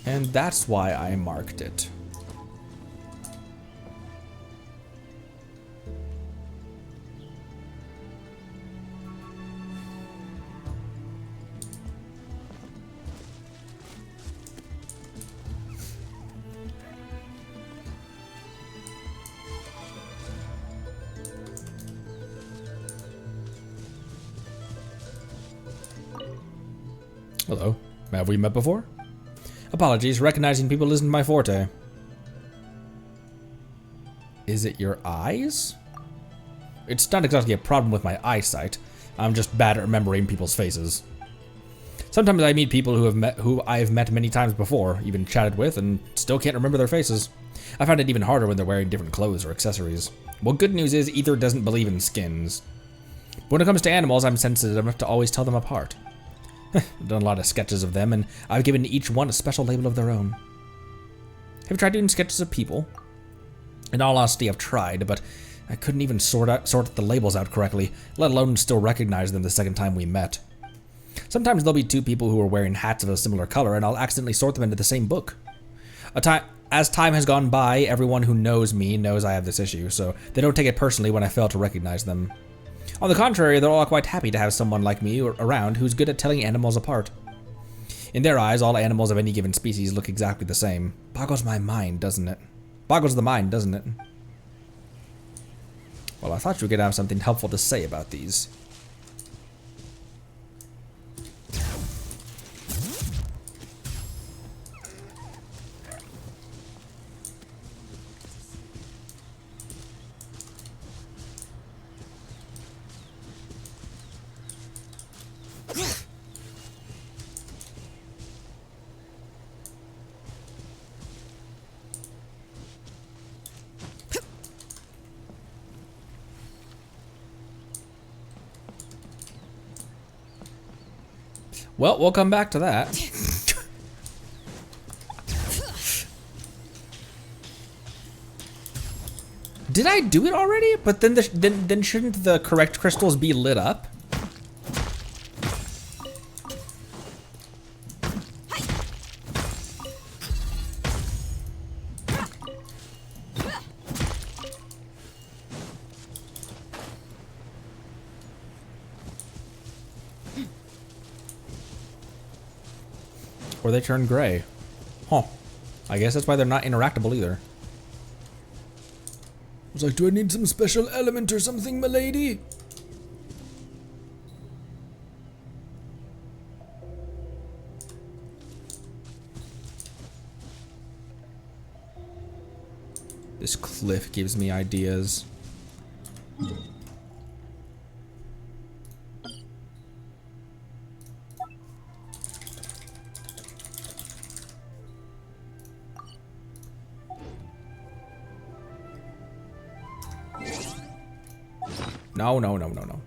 And that's why I marked it. Hello. Have we met before? Apologies, recognizing people isn't my forte. Is it your eyes? It's not exactly a problem with my eyesight. I'm just bad at remembering people's faces. Sometimes I meet people who I've met many times before, even chatted with, and still can't remember their faces. I find it even harder when they're wearing different clothes or accessories. Well, good news is Ether doesn't believe in skins. But when it comes to animals, I'm sensitive enough to always tell them apart. I've done a lot of sketches of them, and I've given each one a special label of their own. Have you tried doing sketches of people? In all honesty, I've tried, but I couldn't even sort the labels out correctly, let alone still recognize them the second time we met. Sometimes there'll be two people who are wearing hats of a similar color, and I'll accidentally sort them into the same book. As time has gone by, everyone who knows me knows I have this issue, so they don't take it personally when I fail to recognize them. On the contrary, they're all quite happy to have someone like me around who's good at telling animals apart. In their eyes, all animals of any given species look exactly the same. Boggles my mind, doesn't it? Boggles the mind, doesn't it? Well, I thought you were gonna have something helpful to say about these. Well, we'll come back to that. Did I do it already? But then then shouldn't the correct crystals be lit up? Or they turn gray. Huh. I guess that's why they're not interactable either. I was like, do I need some special element or something, milady? This cliff gives me ideas. No, no, no, no, no.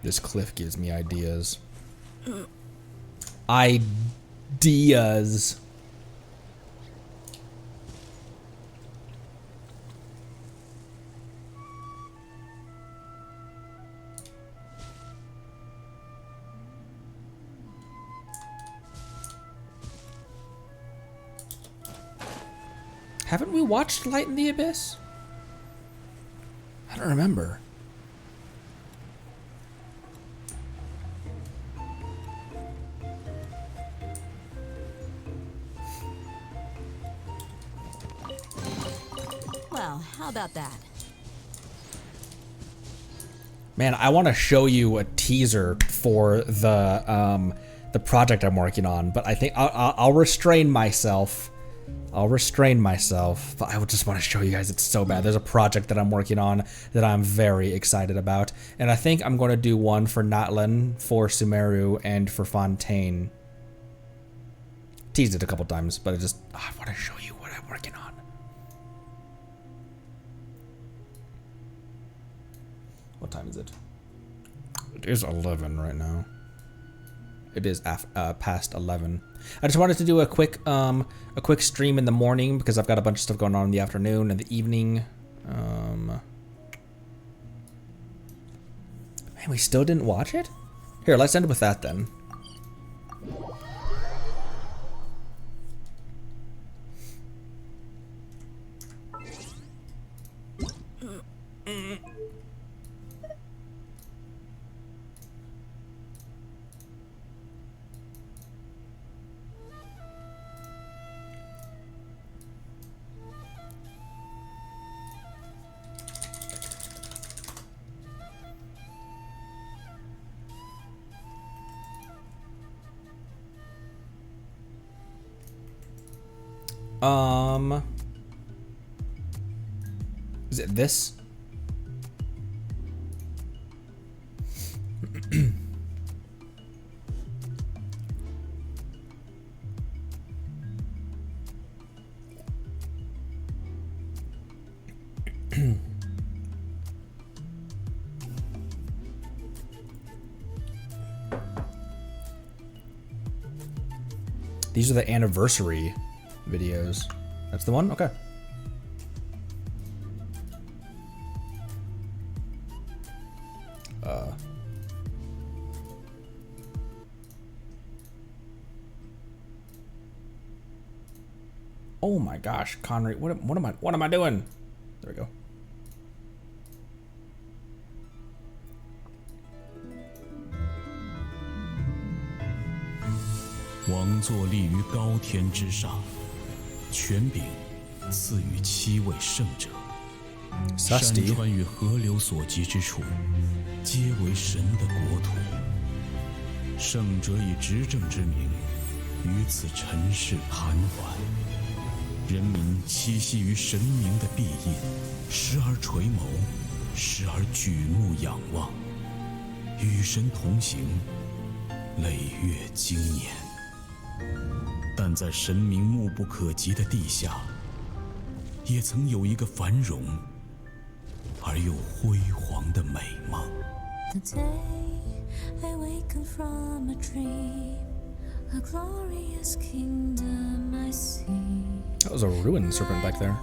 This cliff gives me ideas. Ideas. Haven't we watched Light in the Abyss? I don't remember. Well, how about that? Man, I want to show you a teaser for the project I'm working on, but I think I'll restrain myself. I'll restrain myself, but I just want to show you guys. It's so bad. There's a project that I'm working on that I'm very excited about, and I think I'm going to do one for Natlan, for Sumeru, and for Fontaine. Teased it a couple times, but I want to show you what I'm working on. What time is it? It is 11 right now. It is past 11. I just wanted to do a quick stream in the morning because I've got a bunch of stuff going on in the afternoon and the evening. Man, we still didn't watch it? Here, let's end with that then. Is it this? These are the anniversary videos. That's the one? Okay. Oh my gosh, Connery, what am I doing? There we go.王座立于高天之上，权柄赐予7位圣者。山川与河流所及之处，皆为神的国土。圣者以执政之名，于此尘世盘桓。人民栖息于神明的庇荫，时而垂眸，时而举目仰望，与神同行，累月经年。但在神明目不可及的地下，也曾有一个繁荣而又辉煌的美梦。The day I waken from a dream, a glorious kingdom I see. That was a ruined serpent back there.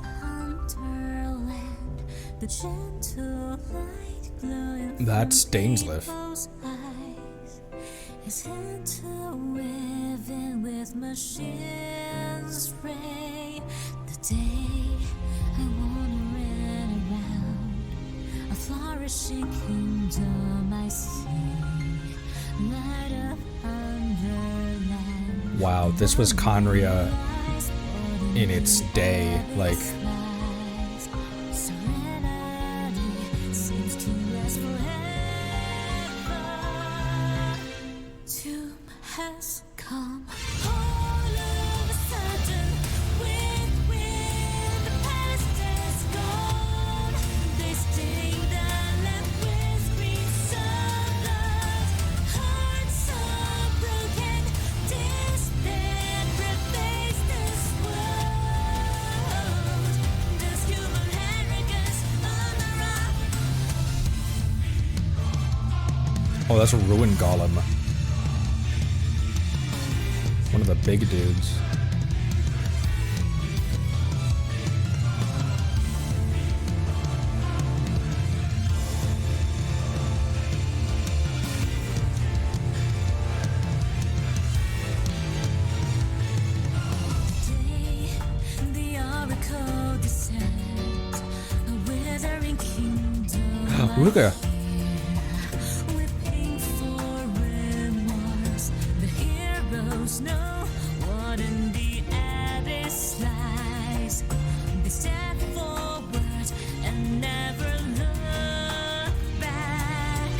The gentle light glowing That's Dainsleif. His hand to weaving with machines ray. The day I wanna run around a flourishing kingdom I see. Light up underland. Wow, this was Conria in its day, like. Has come all of a sudden, when the past is gone, they sting the land with green sunlight. Hearts are broken, despair pervades this world. There's human arrogance on the rock. Oh, Oh, that's a ruin golem. One of the big dudes. The oracle descent, a withering kingdom. Ruga. Whipping for remorse. The heroes know what in the abyss lies. They step forward and never look back.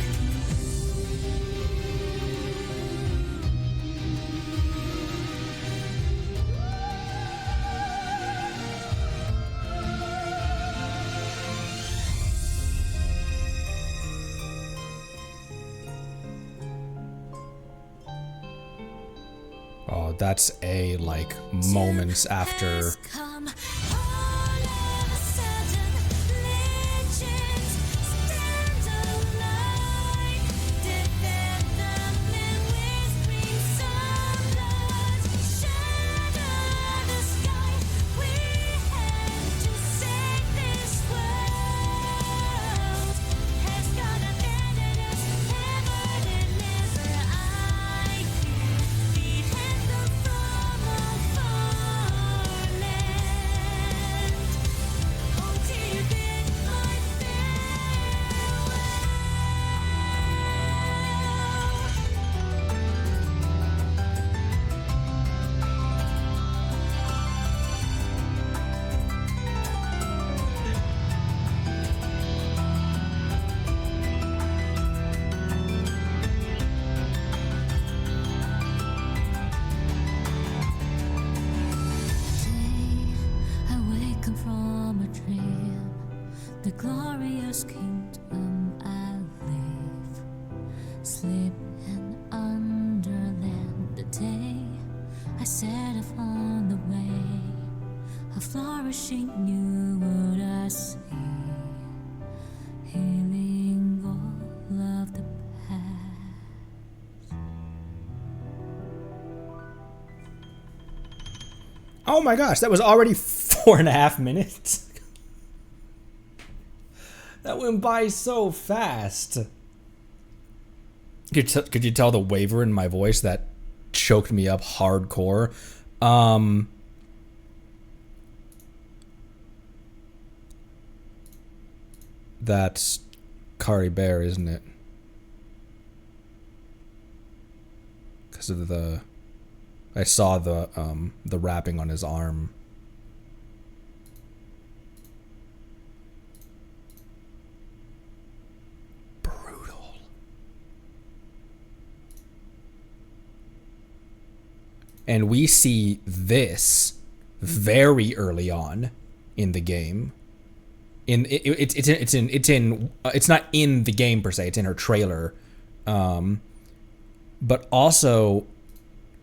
Oh, that's a, like, moments after. Come all of a sudden, legends stand alive. Defend them in whispering sunlight. Shatter the sky. We have to save this world. Has got abandoned us, ever and ever. I fear the anthem from a far land. Until you bid my farewell. I waken from a dream, the glorious kingdom I live. Sleep in underland the day I set off on the way. A flourishing new world I see, healing all of the past. Oh my gosh, that was already 4.5 minutes. That went by so fast. Could you tell the waver in my voice that choked me up hardcore? That's Kari Bear, isn't it? Because of the... I saw the wrapping on his arm. Brutal. And we see this very early on in the game. It's not in the game per se. It's in her trailer, but also.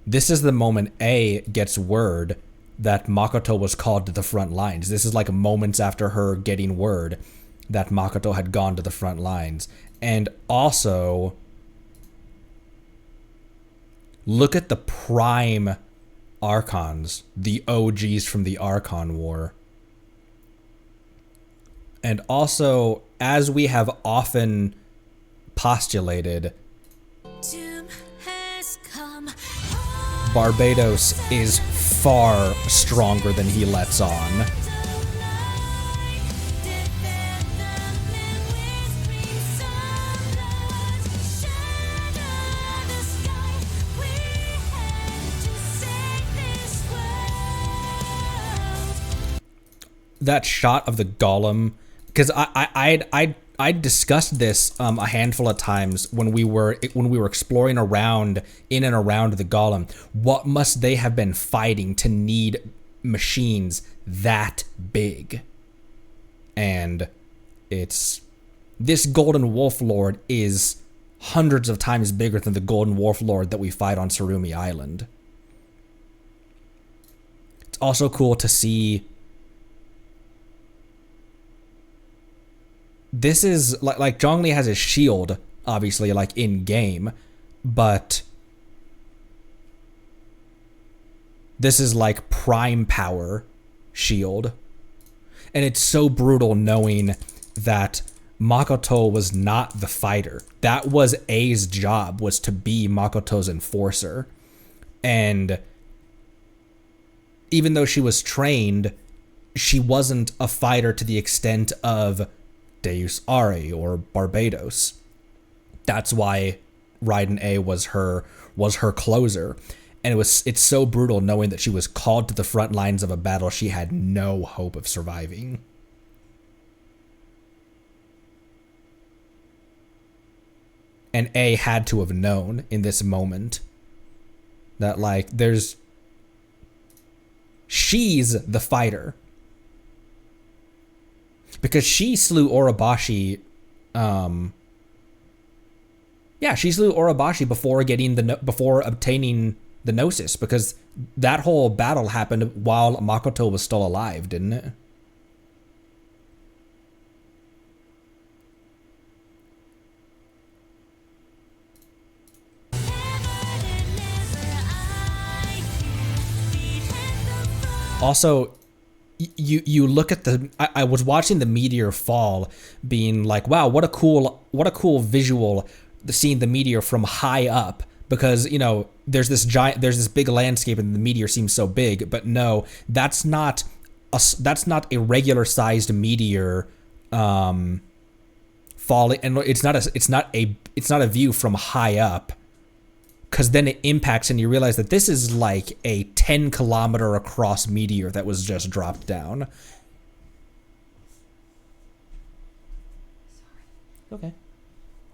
This is the moment A gets word that Makoto was called to the front lines. This is like moments after her getting word that Makoto had gone to the front lines. And also, look at the prime Archons, the OGs from the Archon War. And also, as we have often postulated, Doom has come. Barbados is far stronger than he lets on. That shot of the golem, because I discussed this a handful of times when we were exploring around in and around the golem. What must they have been fighting to need machines that big? And it's this Golden Wolf Lord is hundreds of times bigger than the Golden Wolf Lord that we fight on Surumi Island. It's also cool to see. This is like Zhongli has his shield obviously, like in game, but this is like prime power shield. And it's so brutal knowing that Makoto was not the fighter. That was A's job, was to be Makoto's enforcer. And even though she was trained, she wasn't a fighter to the extent of Deus Ari or Barbados. That's why Raiden A was her closer. And it's so brutal knowing that she was called to the front lines of a battle she had no hope of surviving. And A had to have known in this moment that, like, she's the fighter. Because she slew Orobashi, she slew Orobashi before obtaining the Gnosis, because that whole battle happened while Makoto was still alive, didn't it? Also, you look at I was watching the meteor fall, being like, wow, what a cool visual, seeing the meteor from high up, because, you know, there's this big landscape and the meteor seems so big, but no, that's not a regular sized meteor falling, and it's not a view from high up. Because then it impacts and you realize that this is like a 10-kilometer across meteor that was just dropped down. Okay.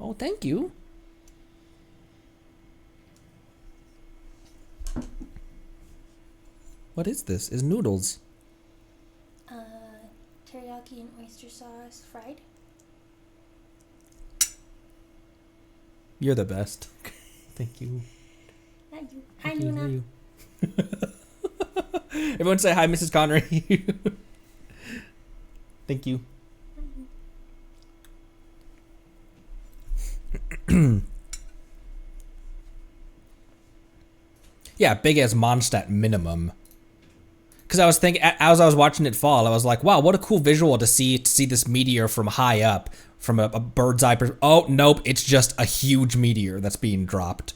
Oh, thank you. What is this? Is noodles? Teriyaki and oyster sauce fried. You're the best. Thank you. Not you. Hi, Luna. Everyone say hi, Mrs. Connery. Thank you. Yeah, big as monstadt minimum. Because I was thinking, as I was watching it fall, I was like, wow, what a cool visual to see this meteor from high up, from a bird's eye perspective. Oh, nope, it's just a huge meteor that's being dropped.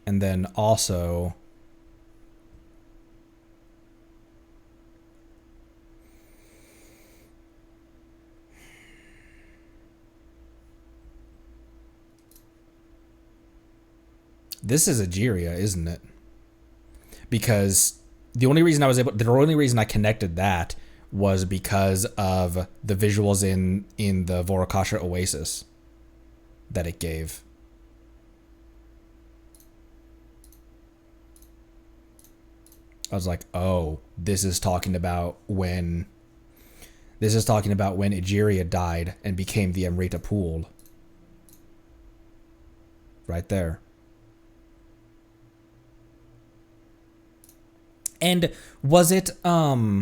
And then also, this is Egeria, isn't it? Because the only reason I connected that was because of the visuals in the Vorakasha Oasis that it gave. I was like, oh, this is talking about when Egeria died and became the Amrita pool. Right there. And was it Ruka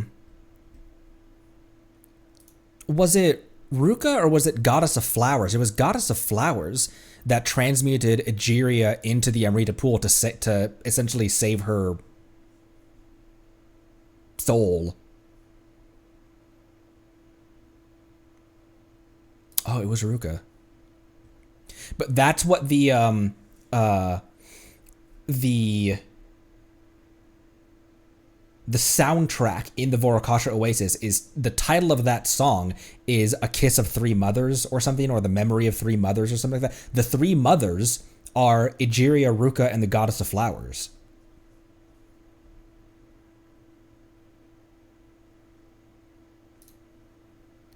or was it Goddess of Flowers? It was Goddess of Flowers that transmuted Egeria into the Amrita pool to essentially save her soul. Oh, it was Ruka. But that's what the soundtrack in the Vorakasha Oasis is, the title of that song is A Kiss of Three Mothers or something, or The Memory of Three Mothers or something like that. The three mothers are Egeria, Ruka, and the Goddess of Flowers.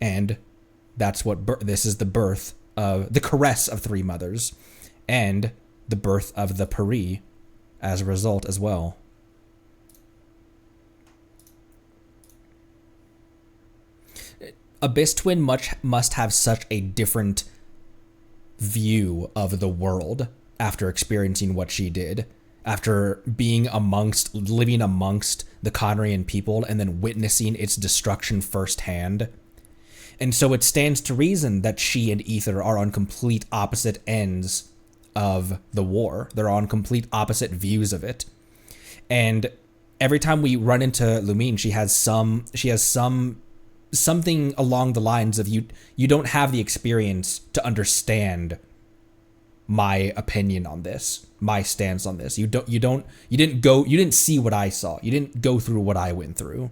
And that's what this is, the birth of the caress of three mothers, and the birth of the Pari as a result as well. Abyss Twin must have such a different view of the world after experiencing what she did, after living amongst the Conrian people and then witnessing its destruction firsthand. And so it stands to reason that she and Ether are on complete opposite ends of the war. They're on complete opposite views of it. And every time we run into Lumine, she has something along the lines of you don't have the experience to understand my opinion on this, my stance on this. You didn't see what I saw. You didn't go through what I went through.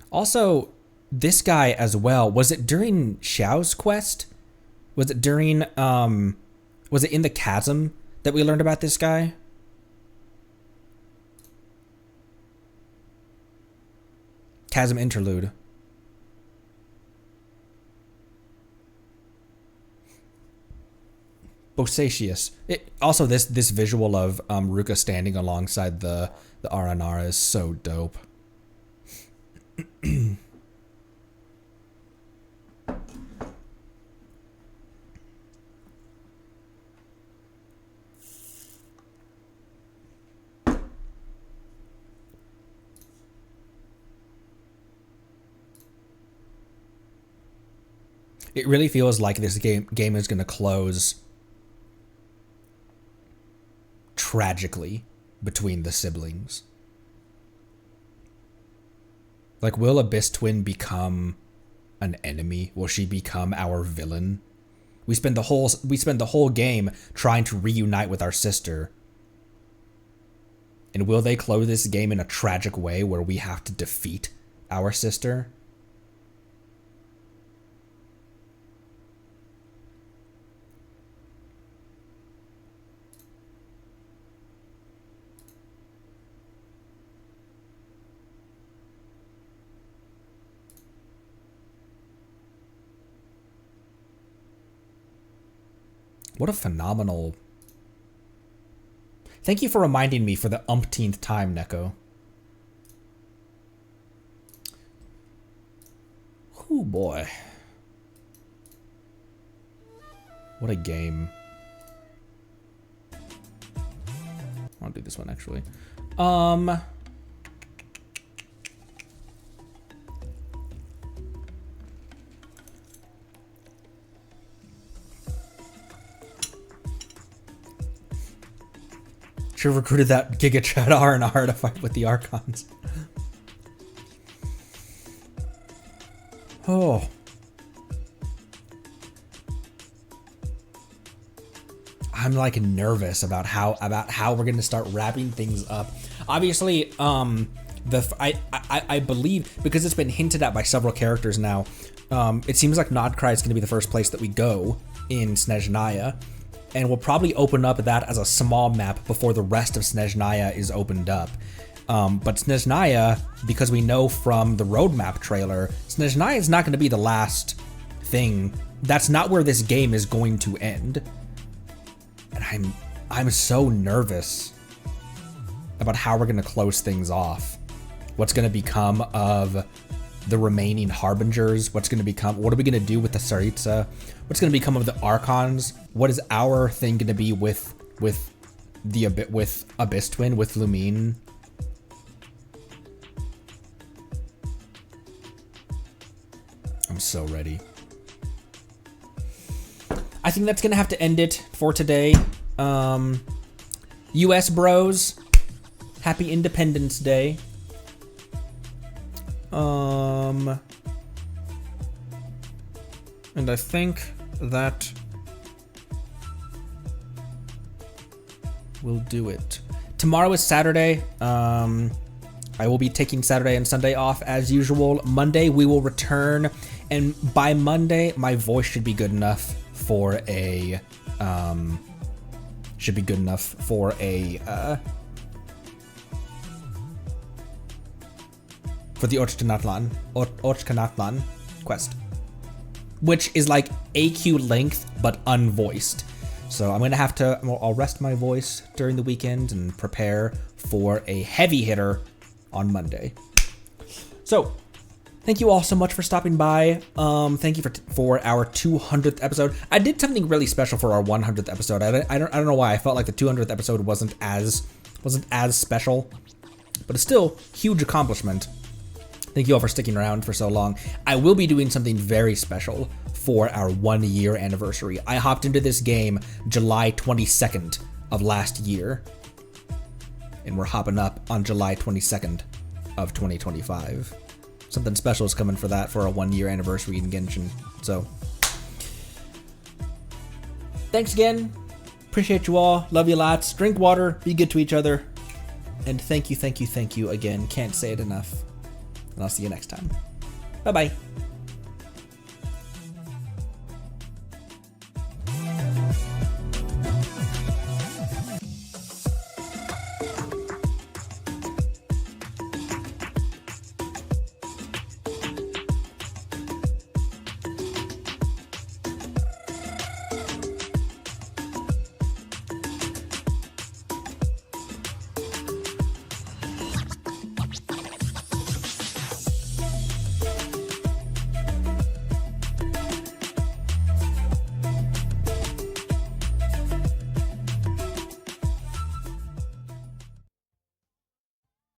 Also, this guy as well, was it during Xiao's quest? Was it during, was it in the chasm that we learned about this guy? Chasm interlude. Bosacious. Also, this visual of Ruka standing alongside the Aranara is so dope. It really feels like this game is going to close tragically between the siblings. Like, will Abyss Twin become an enemy? Will she become our villain? We spend the whole game trying to reunite with our sister. And will they close this game in a tragic way where we have to defeat our sister? What a phenomenal... Thank you for reminding me for the umpteenth time, Neko. Oh boy. What a game. I'll do this one actually. Should have recruited that Giga Chat R&R to fight with the Archons. Oh. I'm like nervous about how we're gonna start wrapping things up. Obviously, I believe, because it's been hinted at by several characters now, it seems like Nodcry is gonna be the first place that we go in Snezhnaya. And we'll probably open up that as a small map before the rest of Snezhnaya is opened up. But Snezhnaya, because we know from the roadmap trailer, Snezhnaya is not going to be the last thing. That's not where this game is going to end. And I'm so nervous about how we're going to close things off. What's going to become of the remaining Harbingers? What are we going to do with the Tsaritsa? What's going to become of the Archons? What is our thing going to be with Abyss Twin, with Lumine? I'm so ready. I think that's going to have to end it for today. US bros, happy Independence Day. And I think that will do it. Tomorrow is Saturday. I will be taking Saturday and Sunday off as usual. Monday we will return, and by Monday my voice should be good enough for a should be good enough for a for the Natlan quest, which is like AQ length but unvoiced. So I'm gonna have to, I'll rest my voice during the weekend and prepare for a heavy hitter on Monday. So thank you all so much for stopping by. Thank you for our 200th episode. I did something really special for our 100th episode. I don't know why I felt like the 200th episode wasn't as special, but it's still huge accomplishment. Thank you all for sticking around for so long. I will be doing something very special for our 1 year anniversary. I hopped into this game July 22nd of last year, and we're hopping up on July 22nd of 2025. Something special is coming for that, for our 1 year anniversary in Genchin. So thanks again. Appreciate you all. Love you lots. Drink water. Be good to each other. And thank you again. Can't say it enough. And I'll see you next time. Bye-bye.